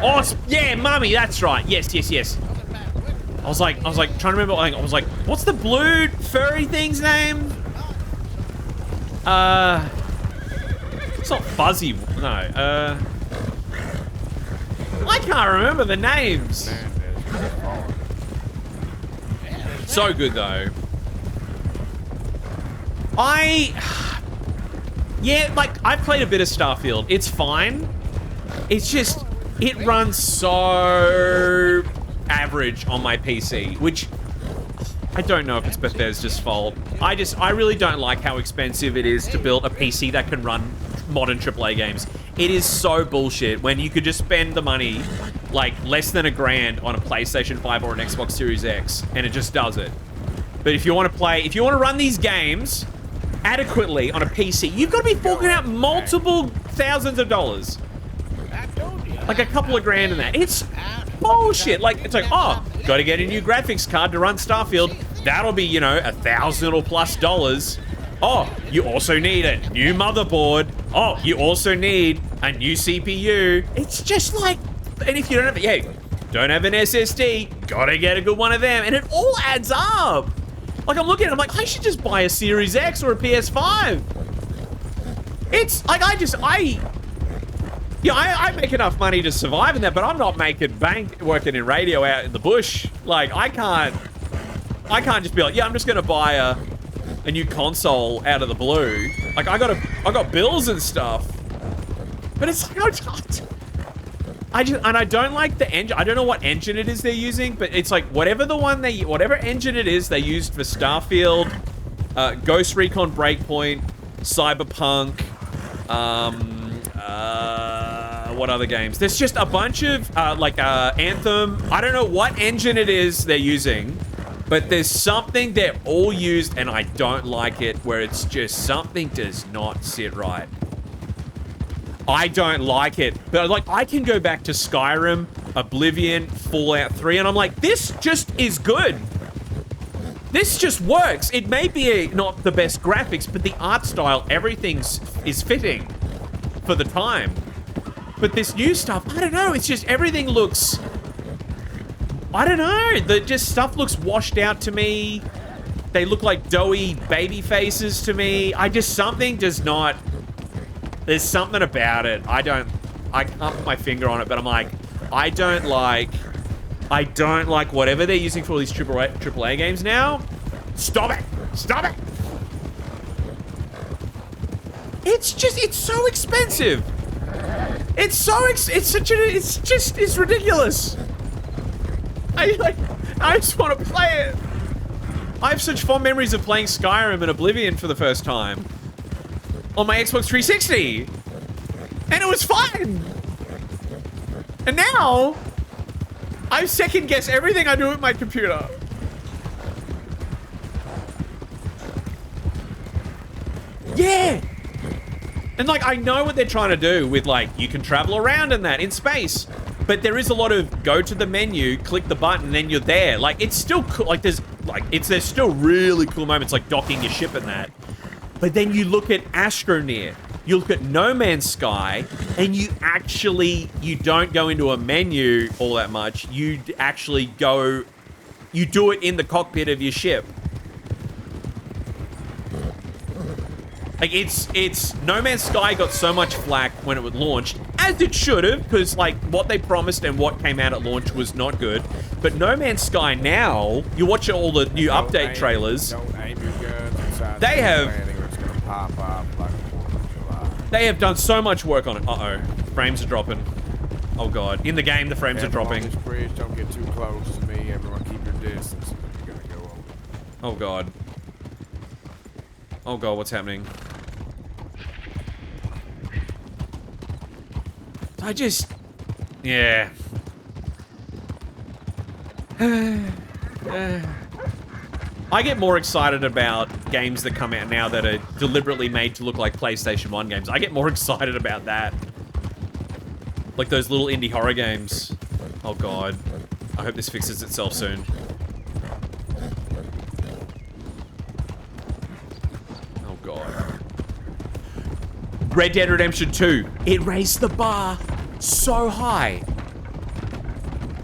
Oh, yeah, Mummy, that's right. Yes, yes, yes. I was like, trying to remember. I was like, what's the blue furry thing's name? It's not Fuzzy. No. I can't remember the names. So good though. Yeah, like I've played a bit of Starfield. It's fine. It's just it runs so average on my PC, which I don't know if it's Bethesda's fault. I really don't like how expensive it is to build a PC that can run modern AAA games. It is so bullshit when you could just spend the money, like less than $1,000 on a PlayStation 5 or an Xbox Series X, and it just does it. But if you want to run these games adequately on a PC, you've got to be forking out multiple thousands of dollars. Like a couple of grand in that. It's bullshit. Like, it's like, oh, got to get a new graphics card to run Starfield. That'll be, you know, $1,000 or plus dollars. Oh, you also need a new motherboard. Oh, you also need a new CPU. It's just like, and if you don't have, don't have an SSD, gotta get a good one of them. And it all adds up. Like, I'm looking at it, I'm like, I should just buy a Series X or a PS5. It's like, I make enough money to survive in that, but I'm not making bank working in radio out in the bush. Like, I can't just be like, yeah, I'm just gonna buy a new console out of the blue. Like, I got bills and stuff. But it's like, I don't like the engine. I don't know what engine it is they're using, but it's like whatever engine it is they used for Starfield, Ghost Recon Breakpoint, Cyberpunk, what other games? There's just a bunch of, Anthem. I don't know what engine it is they're using, but there's something they're all used, and I don't like it, where it's just something does not sit right. I don't like it. But, like, I can go back to Skyrim, Oblivion, Fallout 3, and I'm like, this just is good. This just works. It may be not the best graphics, but the art style, everything is fitting for the time. But this new stuff, I don't know. It's just everything looks... I don't know. Stuff looks washed out to me. They look like doughy baby faces to me. Something does not... There's something about it. I can't put my finger on it, but I'm like, I don't like whatever they're using for all these AAA games now. Stop it! Stop it! It's so expensive. It's ridiculous. I just want to play it. I have such fond memories of playing Skyrim and Oblivion for the first time on my Xbox 360, and it was fun. And now I second guess everything I do with my computer. Yeah. And like, I know what they're trying to do with, like, you can travel around in that in space, but there is a lot of go to the menu, click the button, and then you're there. Like, it's still cool. Like, there's still really cool moments, like docking your ship and that. But then you look at Astroneer, you look at No Man's Sky, and you don't go into a menu all that much. You actually do it in the cockpit of your ship. Like, it's No Man's Sky got so much flack when it was launched, as it should have, because, like, what they promised and what came out at launch was not good. But No Man's Sky now, you watch all the new update trailers, they have done so much work on it. Uh-oh. Frames are dropping. Oh, God. In the game, the frames are dropping. Don't get too close to me. Everyone keep your distance. You're gonna go over. Oh, God. Oh, God, what's happening? Yeah. I get more excited about games that come out now that are deliberately made to look like PlayStation 1 games. I get more excited about that. Like those little indie horror games. Oh god. I hope this fixes itself soon. Oh god. Red Dead Redemption 2. It raised the bar so high.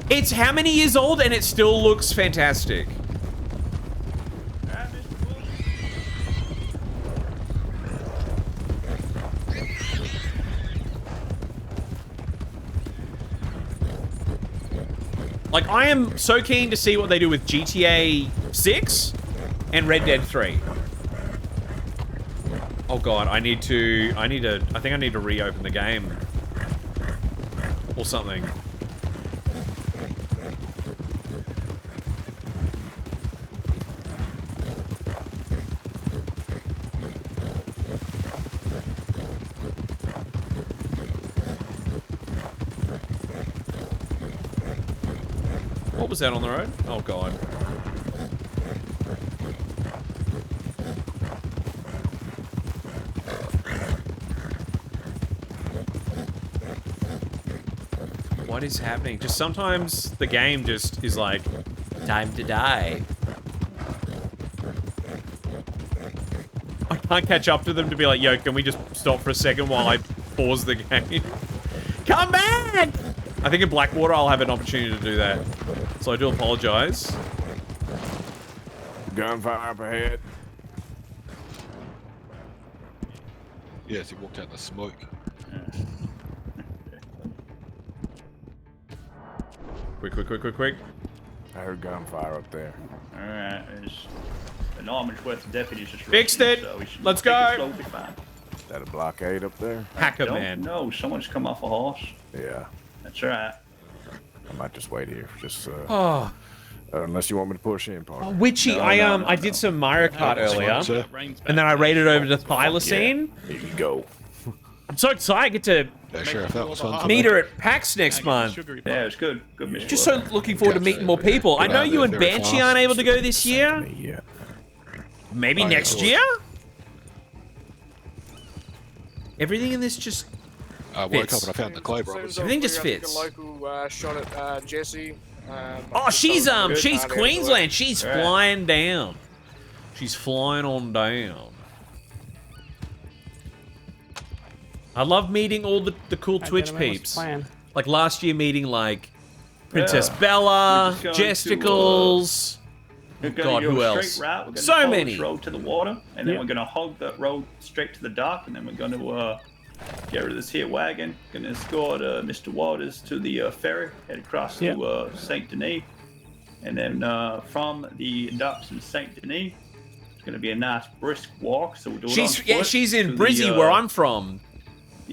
It's how many years old and it still looks fantastic. Like, I am so keen to see what they do with GTA 6 and Red Dead 3. Oh god, I think I need to reopen the game. Or something. What was that on the road? Oh god. What is happening? Just sometimes the game just is like, time to die. I can't catch up to them to be like, yo, can we just stop for a second while I pause the game? Come back! I think in Blackwater I'll have an opportunity to do that. So I do apologize. Gunfire up ahead. Yes, he walked out in the smoke. Quick. I heard gunfire up there. Alright, there's an armor's worth of deputies just Fixed rushing, it. so we should Let's take it go. slowly fine. Is that a blockade up there? Hacker Don't man. know. Someone's come off a horse. Yeah. That's right. I might just wait here. Just Oh. Unless you want me to push in, partner. Witchy, I did some Mario Kart earlier, and then I raided over to Thylacine. Here you go. I'm so excited I get to Yeah, Sheriff, that was fun. meet her at PAX next month. Yeah, it's good. Good mission. Just so looking forward to meeting more people. I know you and Banshee aren't able to go this year. Yeah. Maybe next year? Everything in this just I woke fits. up and I found the clay brothers. Everything just fits. Local shot at Jesse. Oh, she's Queensland. She's flying down. She's flying on down. I love meeting all the cool Twitch peeps. Like last year meeting like Princess Bella, Gesticles. God, who else? Route. We're gonna So follow many. this road to the water, and then we're gonna hog that road straight to the dock, and then we're gonna get rid of this here wagon. Gonna escort Mr. Waters to the ferry, head across to Saint Denis, and then from the docks in Saint Denis, it's gonna be a nice brisk walk. So we'll do it on foot she's in to Brizzy, where I'm from.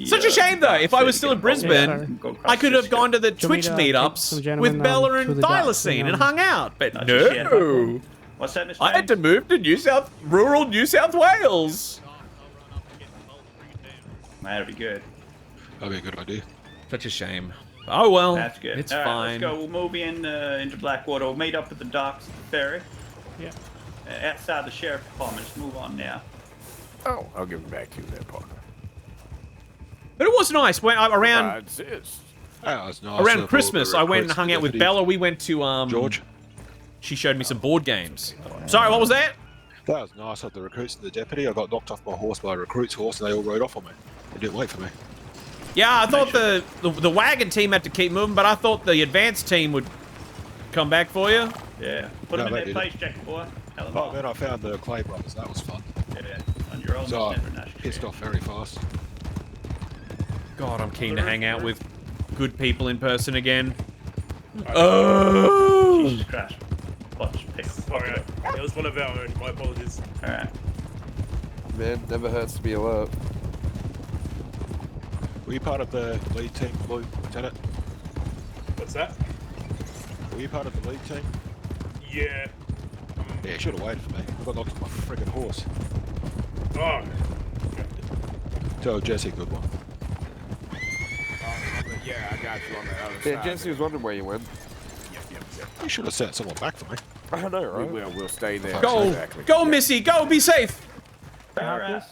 Such a shame though. If I was still in Brisbane, I could have gone to the Twitch meetups with Bella and Thylacine and hung out. But no. What's that, Mr. I had to move to rural New South Wales. That'd be good. That'd be a good idea. Such a shame. Oh well. That's good. It's All right, fine. Let's go. We'll move in into Blackwater. We'll meet up at the docks at the ferry. Yeah. Outside the sheriff department. Let's move on now. Oh, I'll give it back to you there, partner. But it was nice. When around Nice. Christmas, I went and hung out with Bella. We went to George. She showed me some board games. Sorry, what was that? That was nice of the recruits and the deputy. I got knocked off my horse by a recruit's horse and they all rode off on me. They didn't wait for me. Yeah, I thought the wagon team had to keep moving, but I thought the advanced team would come back for you. Yeah. Put them in their place, Jackie boy. Oh, then I found the Clay brothers. That was fun. Yeah. On your own. So I pissed off very fast. God, I'm keen to hang out with good people in person again. Jesus Christ. Alright, it was one of our own. My apologies. Alright. Man, never hurts to be alert. Were you part of the lead team, Lieutenant? What's that? Were you part of the lead team? Yeah. Yeah, you should have waited for me. I got knocked off my friggin' horse. Oh. Tell Jesse, good one. Yeah, I got you on the other Yeah, side. Jesse was wondering where you went. You should have sent someone back for me. I know, right? We'll stay there. Go, Exactly. go, Missy, go, be safe. Alright.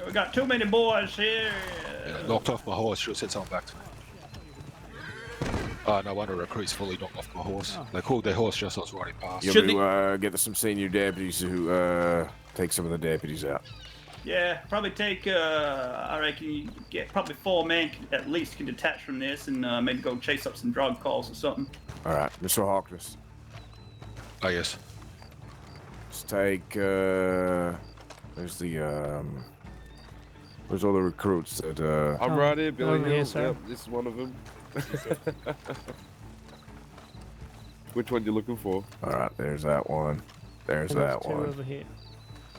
We got too many boys here. Yeah, knocked off my horse. Should have sent someone back to me. Oh, no wonder recruits fully knocked off my horse. They called their horse just as I was riding past. You'll be, get some senior deputies who take some of the deputies out. Yeah, probably take, I reckon you get probably 4 men at least can detach from this and maybe go chase up some drug calls or something. All right, Mr. Hawkins. Oh, yes. Let's take, where's all the recruits that, I'm right here, Billy over Hill. here, sir. Yep, this is one of them. Which one you looking for? all right, there's that one. There's that Two one. over here.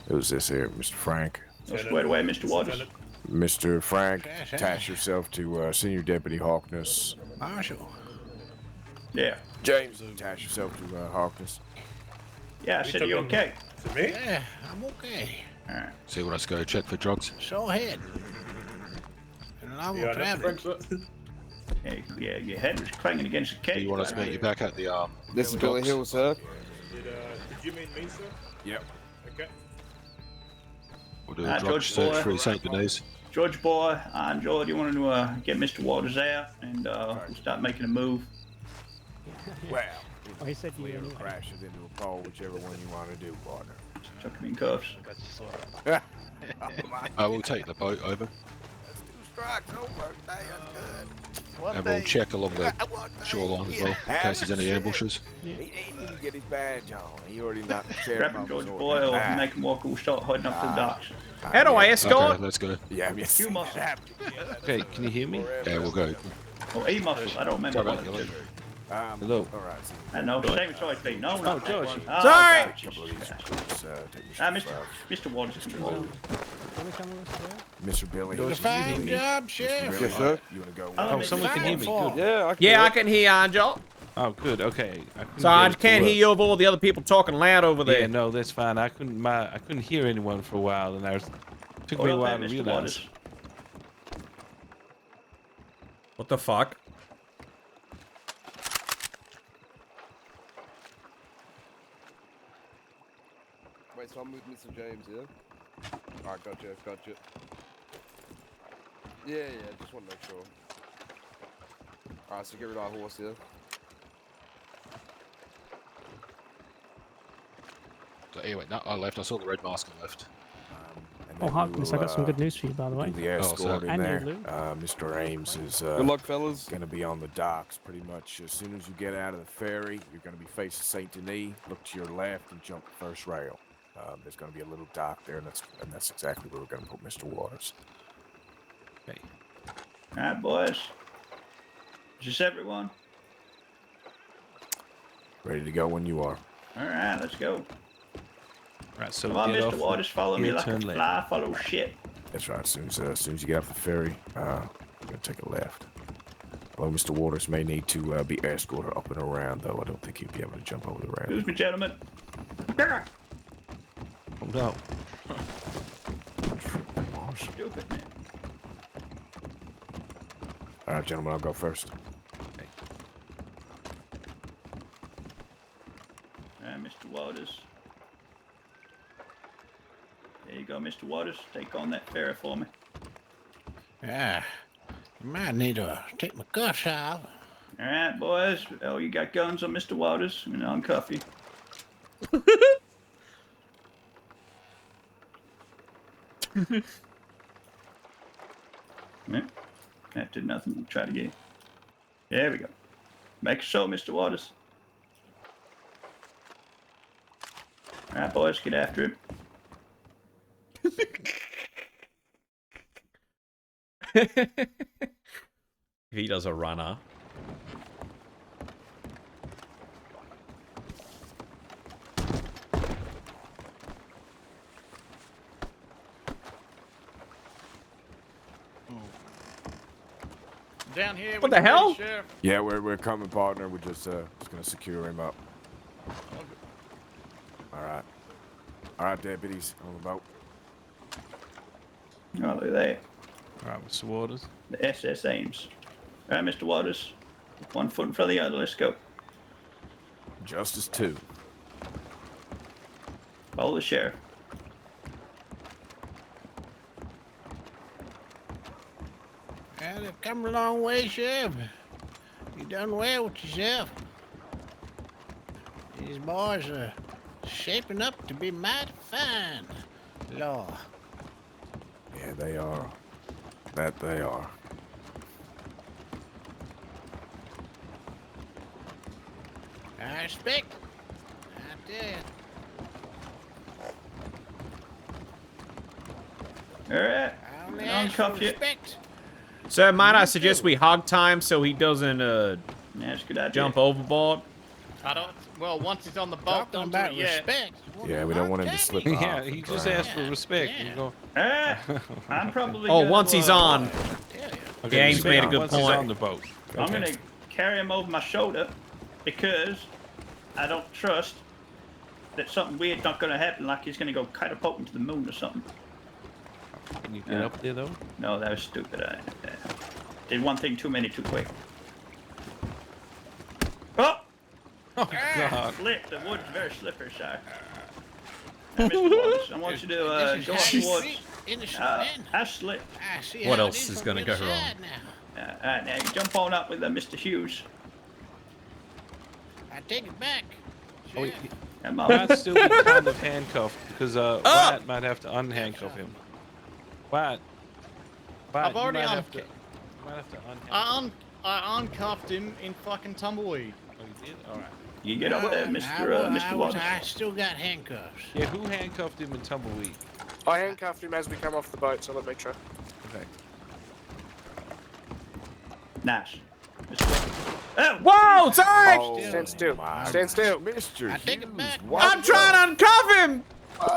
Who's this here, Mr. Frank? Squared away, Mr. Waters. Mr. Frank, attach yourself to Senior Deputy Hawkins. Marshal. Yeah. James, attach yourself to Hawkins. Yeah, I said you okay. To me? Yeah, I'm okay. All right. So you want us to go check for drugs? So ahead. And along with traveling. Yeah, your head was clanging against the cage. Do you want us to meet you back at the This is Billy Hill, sir. Did you mean me, sir? Yep. Okay. We'll do a drug George search Boy. through St. Denis. George Boy, Joy, do you want to get Mr. Waters out and we'll start making a move? Well, Oh, he said you clear anyway. crashes into a pole, whichever one you want to do, partner. Chuck him in cuffs. I will take the boat over. Strikes over. And we'll check along the shoreline as well, in case there's any ambushes. He didn't get his badge on. He already not Grab him, George Boy, or make him walk. We'll start heading up to the docks. How do I escort? Okay, let's go. Yeah, You muscle. Okay, can you hear me? Yeah, we'll go. Oh, E muscle. I don't remember Sorry what about it is. Hello. All right. I know. Same choice, Pete. No, not that George. one. Sorry. God, Jesus Christ. Mr. Waters can call. Can we come with us there? Mr. Billy. Did a fine job, Sheriff. Yes, sir. You want to go? Oh, someone can hear me. Good. Yeah, I can. Yeah, I can hear you, Angel. Oh, good. Okay. So I can't hear you over all the other people talking loud over there. Yeah, no, that's fine. I couldn't hear anyone for a while, and took me a while to realize. What the fuck? Wait, so I'm with Mr. James, yeah? Alright, gotcha. Yeah, just want to make sure. Alright, so get rid of our horse, yeah? So anyway, no, I left. I saw the red mask and left. Oh, Hawkins, I got some good news for you, by the way. The escort in And you, there. Lou. Mr. Ames is Good luck, fellas. going to be on the docks pretty much as soon as you get out of the ferry. You're going to be facing St. Denis. Look to your left and jump the first rail. There's going to be a little dock there, and that's exactly where we're going to put Mr. Waters. Okay. All right, boys. Is this everyone? Ready to go when you are. All right, let's go. Right, so Come on, get Mr. off Waters, follow me here, like a turn left. fly follow shit. That's right. As soon as you get off the ferry, you're going to take a left. Although Mr. Waters may need to be escorted up and around, though I don't think he'll be able to jump over the rail. Excuse me, gentlemen. Oh, no. Stupid, man. All right, gentlemen, I'll go first. All right, Mr. Waters. There you go, Mr. Waters. Take on that ferry for me. Yeah. You might need to take my cuffs off. All right, boys. Oh, you got guns on Mr. Waters? I'm gonna uncuff you. Yeah, that did nothing. Try it again. There we go. Make it so, Mr. Waters. All right, boys, get after him. If he does a runner. Down here. What the hell? Sheriff. Yeah, we're coming, partner. We're just gonna secure him up. All right, deputies on the boat. Oh, look at that. All right, Mr. Waters. The SS Ames. All right, Mr. Waters. One foot in front of the other. Let's go. Justice 2. Follow the sheriff. Yeah, they've come a long way, Sheriff. You done well with yourself. These boys are shaping up to be mighty fine. Law. Yeah, they are. That they are. I respect it. I tell you. Alright. I only ask for Uncuff you. respect. Sir, might I suggest we hog time so he doesn't Yeah, that's a good idea. jump overboard? I don't. Well, once he's on the boat, Talking don't do about it yet. respect. Yeah, we don't want him to slip off. Yeah, he just asked for respect. Yeah. You go. I'm probably Oh, gonna, once he's on. Okay, James respect made a him good once he's point. on the boat. I'm gonna carry him over my shoulder because I don't trust that something weird's not gonna happen, like he's gonna go catapulting to the moon or something. Can you get up there though? No, that was stupid. I did one thing too many too quick. Oh! Oh God! Slip. The wood's very slippery, sir. Now, Mr. Woods, I want you to go up towards. I slip. I see What how it else is from gonna the go other wrong? side now. All right, now you jump on up with Mr. Hughes. I take it back. Oh, Sure. Come on. Might still be kind of handcuffed because Wyatt might have to unhandcuff him. Wyatt. I've already you might uncuffed. have to unhandcuff. I uncuffed him in fucking tumbleweed. Oh, you did? All right. You get over there, Mr. Waters. I still got handcuffs. Yeah, who handcuffed him in tumbleweed? I handcuffed him as we come off the boat, so let me try. Okay. Nice. Oh! Whoa, sorry! Oh, stand still. Stand still. Mr. I take it back. I'm trying to uncuff him!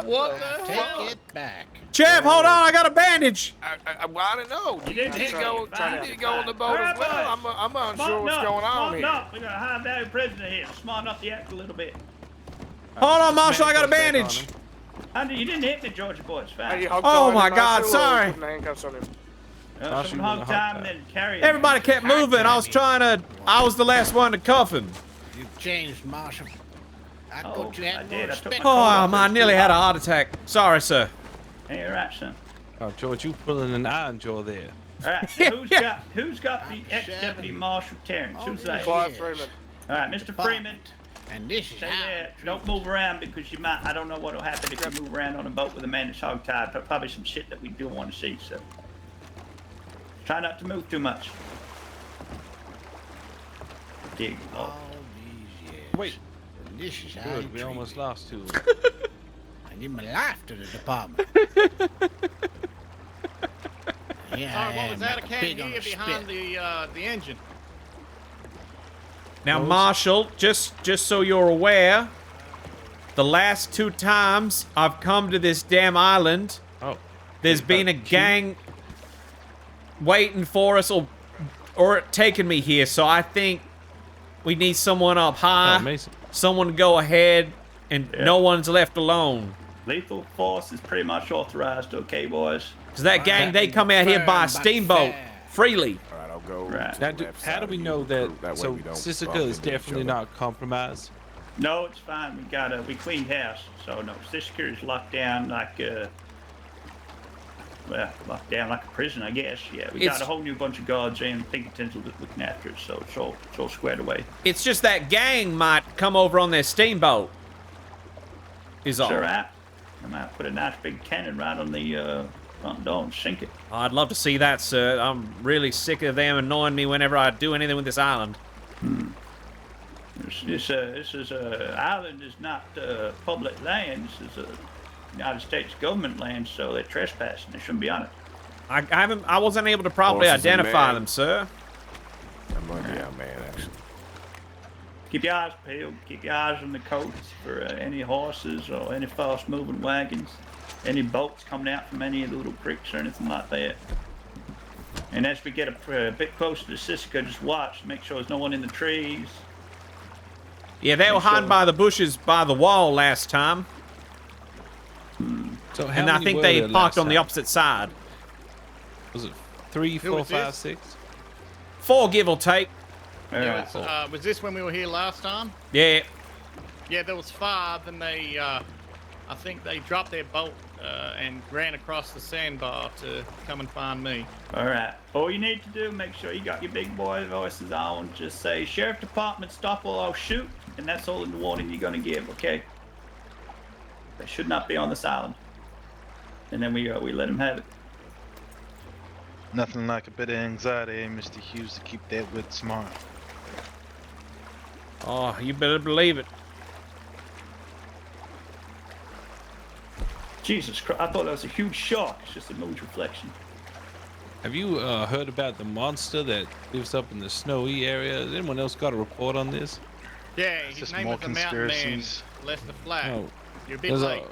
What the Take hell? it back. Champ, hold on, I got a bandage! I don't know. You didn't need to go. try You need to go on the boat as well. I'm unsure what's going on here. No, we got a high value prisoner here. Smarten up the act a little bit. Hold on, Marshal, I got a bandage! You didn't hit me, Georgia boy. It's fine. Oh my God, sorry! Handcuffs on him. Some hog time, then carry him. Everybody kept moving. I was the last one to cuff him. You've changed, Marshal. I Oh, thought you I had did. more I took respect. my Oh, I nearly had a heart attack. Sorry, sir. Hey, you're right, son. Oh, George, you pulling an iron jaw there. All right, who's got the ex-deputy Marshal Terrence? Who's that? Clive Freeman. All right, Mr. Freeman. And this is Stay how. there. Don't move around because you might. I don't know what'll happen if you move around on a boat with a man that's hog-tied. But probably some shit that we do want to see. So try not to move too much. Dig. All these years. Wait. And this is how you Good, we treat almost me. lost two. I give my life to the department. Yeah, What was that? I can't big on hear the behind spit. the engine. Now, Marshal, just so you're aware, the last 2 times I've come to this damn island, there's been a gang waiting for us or taking me here. So I think we need someone up high, someone to go ahead, and no one's left alone. Lethal force is pretty much authorized, okay, boys? Because that gang, they come out here by a steamboat freely. All right, I'll go. Right. Now, how do we know that? So Sissica is definitely not compromised. No, it's fine. We cleaned house, so no. Sisker is locked down like locked down like a prison, I guess. Yeah, we got a whole new bunch of guards and Pinkertons looking after it, so it's all squared away. It's just that gang might come over on their steamboat. Is all. Sure, I might put a nice big cannon right on the front door and sink it. I'd love to see that, sir. I'm really sick of them annoying me whenever I do anything with this island. This island is not public land. This is United States government land, so they're trespassing. They shouldn't be on it. I wasn't able to properly identify them, sir. Yeah, man, actually. Keep your eyes peeled. Keep your eyes on the coast for any horses or any fast-moving wagons, any boats coming out from any of the little creeks or anything like that. And as we get a bit closer to Sissica, just watch. Make sure there's no one in the trees. Yeah, they were hiding by the bushes by the wall last time. So how and I many think were they there parked last on the time? opposite side. Was it 3, 4, 5, 6? 4, give or take. Was this when we were here last time? Yeah. Yeah, there was 5, and they I think they dropped their boat and ran across the sandbar to come and find me. All right. All you need to do, make sure you got your big boy voices on. Just say, Sheriff Department, stop or I'll shoot. And that's all the warning you're going to give, okay? They should not be on this island. And then we let them have it. Nothing like a bit of anxiety, Mr. Hughes, to keep that wit smart. Oh, you better believe it. Jesus Christ, I thought that was a huge shark. It's just a moon's reflection. Have you heard about the monster that lives up in the snowy area? Has anyone else got a report on this? Yeah, his name is the Mountain Man, Lester Flat. No. You're a bit late.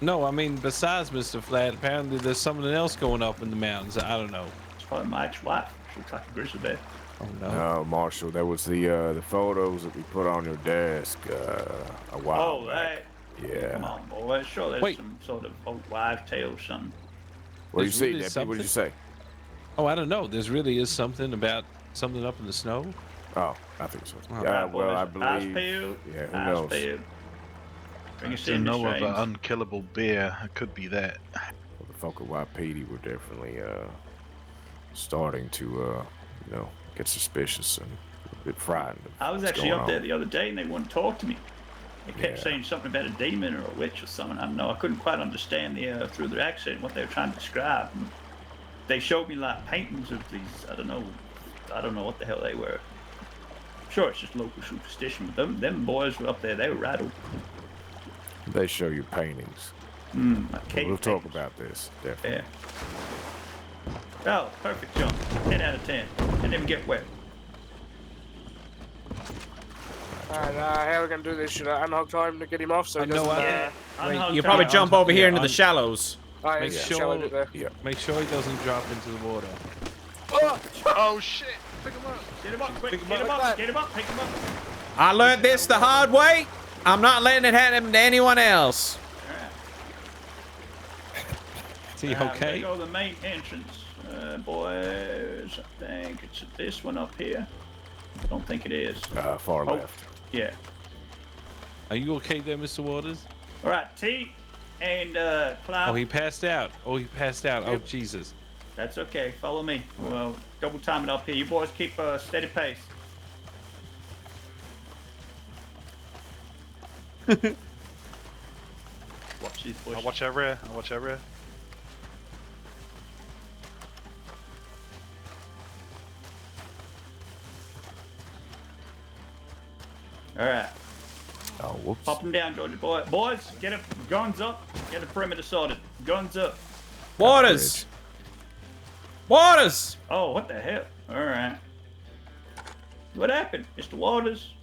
No, I mean, besides Mr. Flat, apparently there's something else going up in the mountains. I don't know. It's probably my ex-wife. She looks like a grizzly bear. Oh, no. No, Marshal, that was the photos that we put on your desk a while back. Yeah. Come on, boy. Sure, there's some sort of old wives' tale or something. What do you There's say, really Deputy? What did you say? Oh, I don't know. There's really is something about something up in the snow. Oh, I think so. Oh. Yeah, well, I Eyes believe. peeled. Yeah, who Eyes knows? peeled. Bring I us still in, know Mr. of an Ames. unkillable bear. It could be that. Well, the folk at YPD were definitely starting to, you know, get suspicious and a bit frightened. of I was what's actually going up there on. the other day and they wouldn't talk to me. They kept Yeah. saying something about a demon or a witch or something. I don't know. I couldn't quite understand through their accent what they were trying to describe. And they showed me like paintings of these. I don't know what the hell they were. Sure, it's just local superstition, but them boys were up there. They were rattled. They show you paintings. Like cave We'll talk paintings. about this, definitely. Yeah. Oh, perfect jump. 10 out of 10. And then get wet. Alright, how are we gonna do this? Should I unhook time to get him off so he No, doesn't... You probably jump over here into the shallows. Alright, Make shall I do that? Make sure he doesn't drop into the water. Oh shit! Pick him up! Get him up, quick! Get him up! Get him up! Pick him up! I learned this the hard way. I'm not letting it happen to anyone else. Is he Alright, okay? we gotta go to the main entrance. Boys, I think it's this one up here. Don't think it is. Far left. Yeah. Are you okay there, Mr. Waters? All right, T and Clive. Oh, he passed out. Oh, Yep. Jesus. That's okay. Follow me. Well, double time it up here. You boys keep a steady pace. Watch these bushes. I'll watch everywhere. I'll watch everywhere. All right. Oh, whoops. Pop them down, Georgia boy. Boys, get it. Guns up. Get the perimeter sorted. Guns up. Waters. Waters. Oh, what the hell? All right. What happened, Mr. Waters?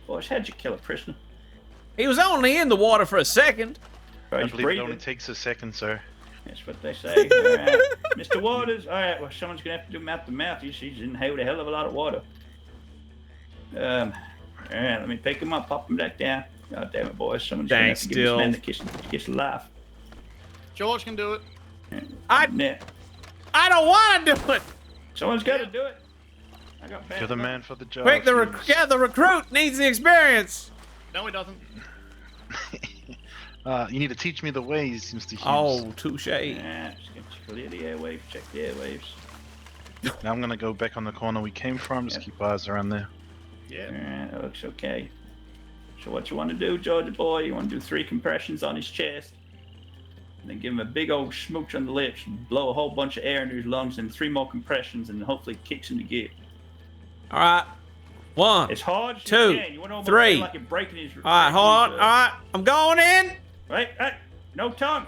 Boys, how'd you kill a prisoner? He was only in the water for a second. Oh, I he's believe it breathing. only takes a second, sir. That's what they say. All right. Mr. Waters. All right. Well, someone's gonna have to do mouth to mouth. He's inhaled a hell of a lot of water. All right. Let me pick him up. Pop him back down. God damn it, boys. Someone's gonna have to give this man the kiss of life. George can do it. I don't want to do it. Someone's got to do it. I got bad You're the luck. man for the job. Quick, the recruit needs the experience. No, he doesn't. You need to teach me the ways, Mr. Hughes. Oh, touche. Yeah, just get clear the airwaves. Check the airwaves. Now I'm gonna go back on the corner we came from. Just keep eyes around there. Yeah. All right, that looks okay. So what you want to do, Georgia boy? You want to do 3 compressions on his chest, and then give him a big old smooch on the lips, blow a whole bunch of air into his lungs, and 3 more compressions, and hopefully it kicks him to gear. All right. 1, It's hard. as 2, you can. You want to almost 3. feel like you're breaking his. All right, hold on. All right, I'm going in. Wait, hey, no tongue.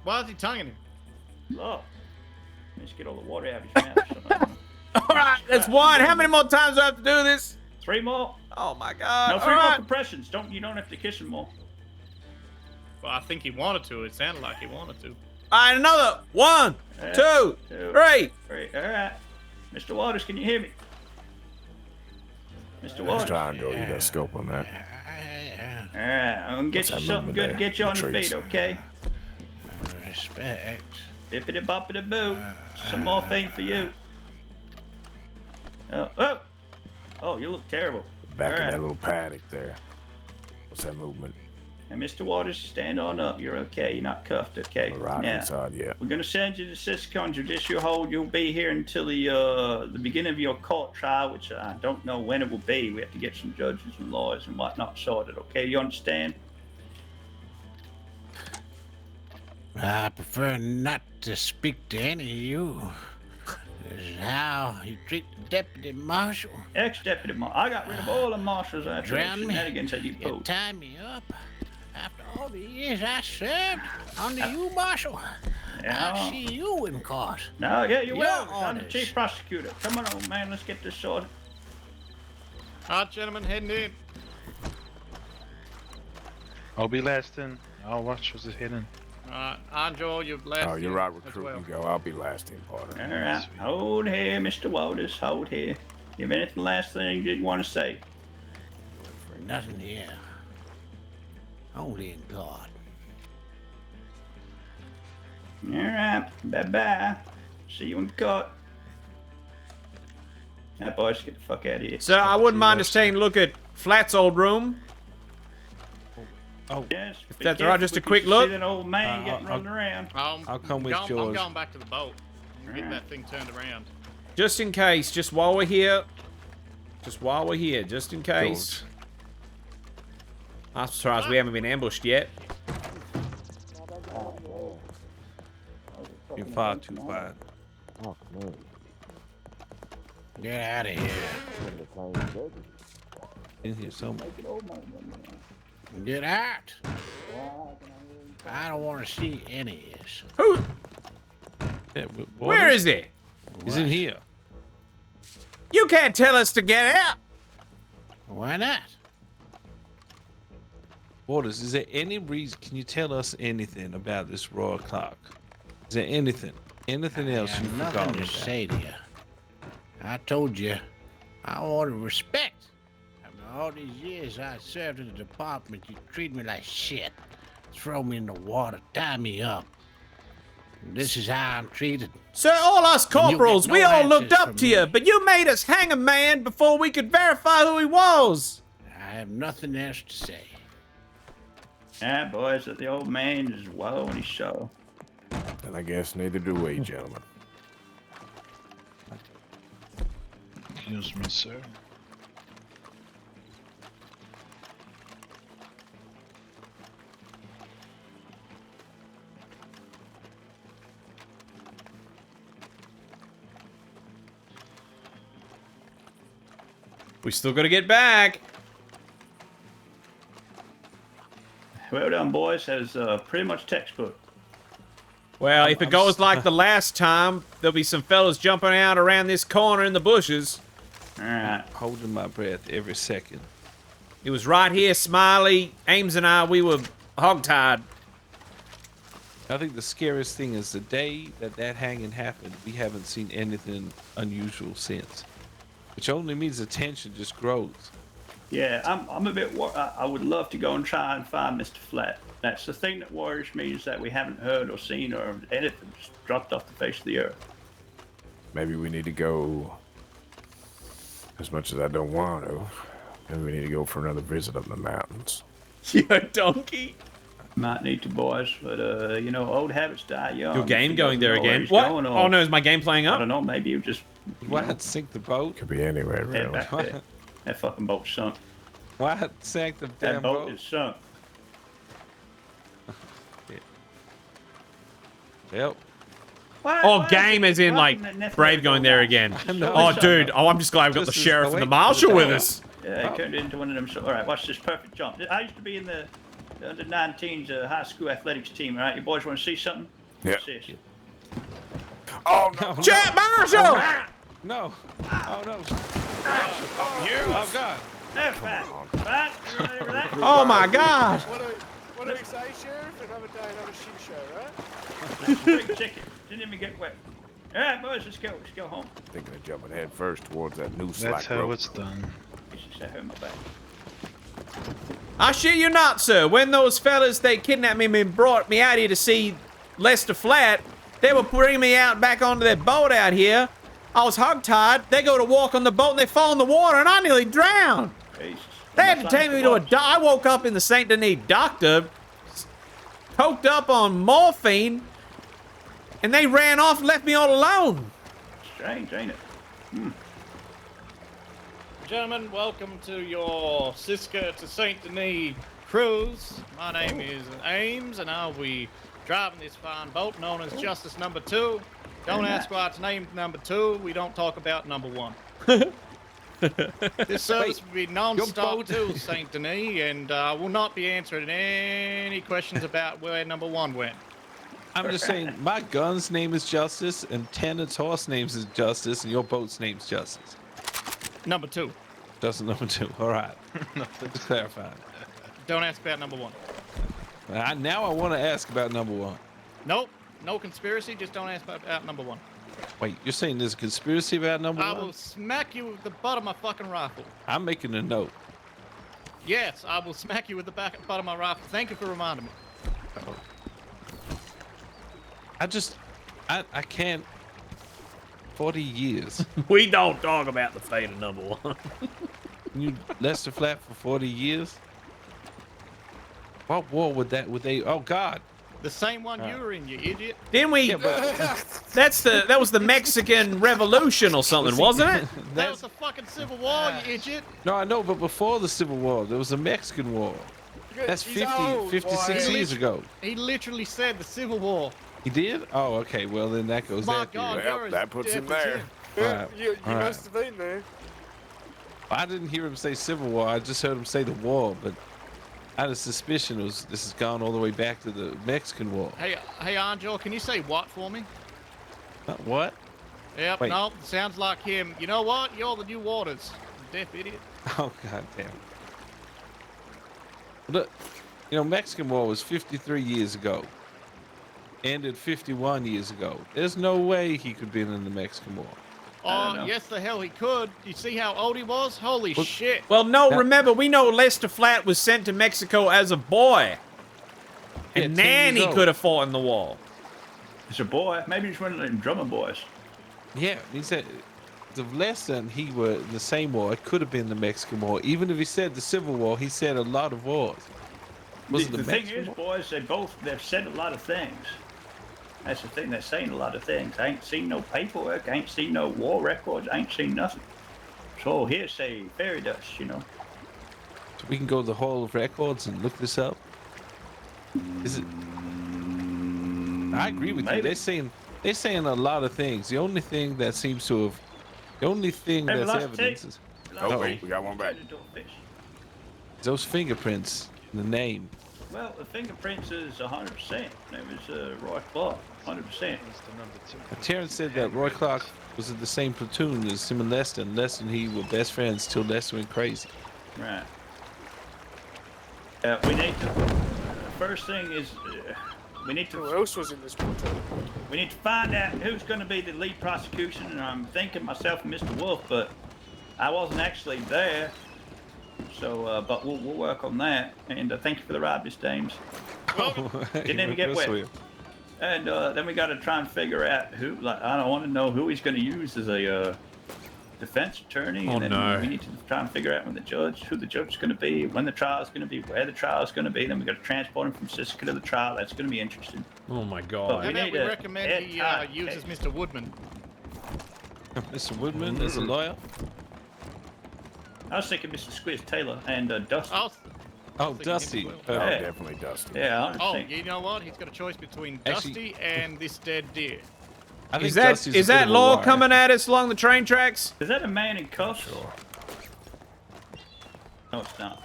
Why is he tonguing him? Look. Let's get all the water out of his mouth. All right, that's 1. How many more times do I have to do this? 3 more. Oh my God. No, 3 All more right. compressions. You don't have to kiss him more. Well, I think he wanted to. It sounded like he wanted to. All right, another 1, 2, 3. 3. All right. Mr. Waters, can you hear me? Mr. Waters. Trying, Joe. You got a scope on that. All right, I'm gonna get What's you that something movement good to there? get you on The your trees. feet, okay? Respect. Bippity boppity boo. Some more thing for you. Oh, you look terrible. Back All in right. that little paddock there. What's that movement? And Mr. Waters, stand on up. You're okay. You're not cuffed, okay? Right now, inside, yeah. we're going to send you to Siskon Judicial Hold. You'll be here until the beginning of your court trial, which I don't know when it will be. We have to get some judges and lawyers and whatnot sorted, okay? You understand? I prefer not to speak to any of you. This is how you treat the deputy marshal. Ex-deputy marshal. I got rid of all the marshals after the Drown me. shenanigans that you You pulled. tie me up. After all the years I served under you, Marshal, Yeah. I'll see you in court. No, yeah, you Your will. I'm the orders. chief prosecutor. Come on, old man. Let's get this sorted. All right, gentlemen, heading in. I'll be last in. I'll watch as it hidden. All right, I enjoy your last. Oh, you're right, as recruit. well. You go. I'll be last in, partner. All right. Hold here, Mr. Waters. Hold here. You have anything last thing you want to say? For nothing here. Only in God. All right. Bye-bye. See you in court. Now, boys, get the fuck out of here. So I wouldn't mind us taking a look at Flat's old room. Oh, yes. If that's all right, just a quick look. See that old man getting running around. I'll come with I'm George. going back to the boat. Get that thing turned around. Just in case, just while we're here. Just while we're here, just in case. I'm surprised we haven't been ambushed yet. You're far too fine. Oh, man. Get out of here. In here somewhere. Get out. I don't want to see any of this. Who? Yeah, Where is he? He's in here. You can't tell us to get out. Why not? Waters, is there any reason? Can you tell us anything about this Roy Clark? Is there anything? Anything else I you've have forgotten nothing about? to say to you. I told you, I wanted respect. After all these years I served in the department, you treat me like shit. Throw me in the water, tie me up. And this is how I'm treated. Sir, all us And you'll corporals, get we no all looked answers up from to you, me. but you made us hang a man before we could verify who he was. I have nothing else to say. Yeah, boys, that the old man is well when he's so. And I guess neither do we, gentlemen. Excuse me, sir. We still gotta get back. Well done, boys. That was pretty much textbook. Well, if it goes like the last time, there'll be some fellas jumping out around this corner in the bushes. All right. Holding my breath every second. It was right here, Smiley, Ames and I, we were hogtied. I think the scariest thing is the day that hanging happened, we haven't seen anything unusual since. Which only means the tension just grows. Yeah, I'm a bit. I would love to go and try and find Mr. Flat. That's the thing that worries me, is that we haven't heard or seen or anything. Just dropped off the face of the earth. Maybe we need to go. As much as I don't want to, maybe we need to go for another visit up in the mountains. You donkey. Might need to, boys, but you know, old habits die young. Your game going there Know where again. he's What? going, or- Oh no, is my game playing I up? don't know. Maybe you just Why sink the boat? Could be anywhere, head really. back there. That fucking boat's sunk. Why sank the That damn boat boat? is sunk. Yep. Oh, game as in like Brave going there again. Oh, dude. Oh, I'm just glad we got the Just as sheriff and the awake marshal as with hell. us. Yeah, he turned it into one of them. All right, watch this perfect jump. I used to be in the under 19s high school athletics team. All right, you boys want to see something? Yeah. Watch this. Oh no! Chat Marshal! No. Oh no. You! Oh god. There, Fat. Fat, you ready for that? Oh my God! What do we say, Sheriff? Another day, another shit show, right? Big chicken. Didn't even get wet. All right, boys, let's go. Let's go home. Thinking of jumping head first towards that new That's slack how rope. it's done. This is that hurt my back. I shit you not, sir. When those fellas, they kidnapped me and brought me out here to see Lester Flat, they were bringing me out back onto their boat out here. I was hogtied. They go to walk on the boat and they fall in the water and I nearly drowned. Jesus. They had to take me to a I woke up in the Saint Denis doctor, coked up on morphine, and they ran off and left me all alone. Strange, ain't it? Gentlemen, welcome to your Siska to Saint Denis cruise. My name is Ames, and I'll be driving this fine boat known as Justice Number 2. Don't ask why it's named Number 2. We don't talk about Number 1. This service will be non-stop to Saint Denis, and I will not be answering any questions about where Number 1 went. I'm just saying, my gun's name is Justice, and Tennant's horse names is Justice, and your boat's name's Justice. Number 2. Justice number 2. All right. Just clarifying. Don't ask about Number 1. Now I want to ask about Number 1. Nope. No conspiracy. Just don't ask about Number 1. Wait, you're saying there's a conspiracy about Number 1? I will smack you with the butt of my fucking rifle. I'm making a note. Yes, I will smack you with the butt of my rifle. Thank you for reminding me. I can't. 40 years. We don't talk about the fate of Number 1. You Lester Flat for 40 years? What war would they? Oh God! The same one you were in, you idiot. Didn't we? Yeah, that was the Mexican Revolution or something, wasn't it? That was the fucking Civil War, you idiot. No, I know, but before the Civil War, there was a Mexican War. That's 56 years ago. He literally said the Civil War. He did? Oh, okay. Well, then that goes My after God, you. well, that puts him there. Right. You All right. must have been there. I didn't hear him say Civil War. I just heard him say the war, but I had a suspicion this has gone all the way back to the Mexican War. Hey, Angel, can you say what for me? What? Yep, Wait. no, sounds like him. You know what? You're the new Waters. Deaf idiot. Oh, God damn. Look, Mexican War was 53 years ago. Ended 51 years ago. There's no way he could have been in the Mexican War. Oh, yes, the hell he could. You see how old he was? Holy shit. Well, no, remember, we know Lester Flat was sent to Mexico as a boy. And then he could have fought in the war. It's a boy. Maybe he's one of them drummer boys. Yeah, he said if Lester and he were in the same war, it could have been the Mexican War. Even if he said the Civil War, he said a lot of wars. The thing is, boys, they've said a lot of things. That's the thing, they're saying a lot of things. I ain't seen no paperwork, I ain't seen no war records, I ain't seen nothing. So hearsay, fairy dust, So we can go to the Hall of Records and look this up? Is it? I agree with you. They're saying a lot of things. The only thing that seems to have, that's evidence is. Oh, wait, we got one back. Those fingerprints, the name. Well, the fingerprints is 100%. It was Roy Clark, 100%. Terrence said that Roy Clark was in the same platoon as him and Lester, and Lester and he were best friends till Lester went crazy. Right. We need to. First thing is, we need to. Who else was in this platoon? We need to find out who's going to be the lead prosecution, and I'm thinking myself and Mr. Wolf, but I wasn't actually there. So, but we'll work on that. And thank you for the ride, Miss Dames. Didn't even get wet. And then we got to try and figure out who. Like, I don't want to know who he's going to use as a defense attorney. And then we need to try and figure out who the judge is going to be, when the trial is going to be, where the trial is going to be. Then we got to transport him from Siska to the trial. That's going to be interesting. Oh my God! How about we recommend he uses Mr. Woodman? Mr. Woodman is a lawyer. I was thinking Mr. Squiz Taylor and Dusty. Oh, Dusty. Yeah. Definitely Dusty. Yeah, Oh, you know what? He's got a choice between Dusty and this dead deer. I think is that law coming at us along the train tracks? Is that a man in cuffs? Sure. No, it's not.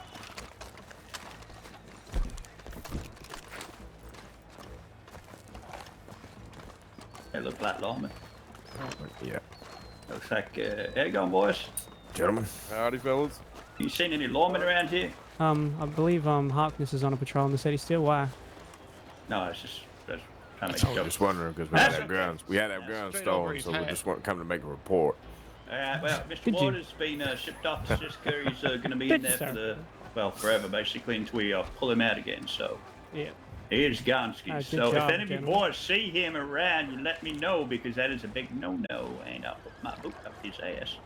They look like lawmen. Yeah. Looks like, there you go, boys. Gentlemen. Howdy, fellas. You seen any lawmen around here? I believe Harkness is on a patrol in the city still. Why? No, it's just trying to make a joke. Just wondering because we had our guns. We had our guns stolen, so we just come to make a report. Well, Mr. Ward has been shipped off to Siska. He's going to be in there for forever, basically, until we pull him out again. So, yeah. Here's Gonski. So, if any of you boys see him around, you let me know because that is a big no-no, and I'll put my boot up his ass.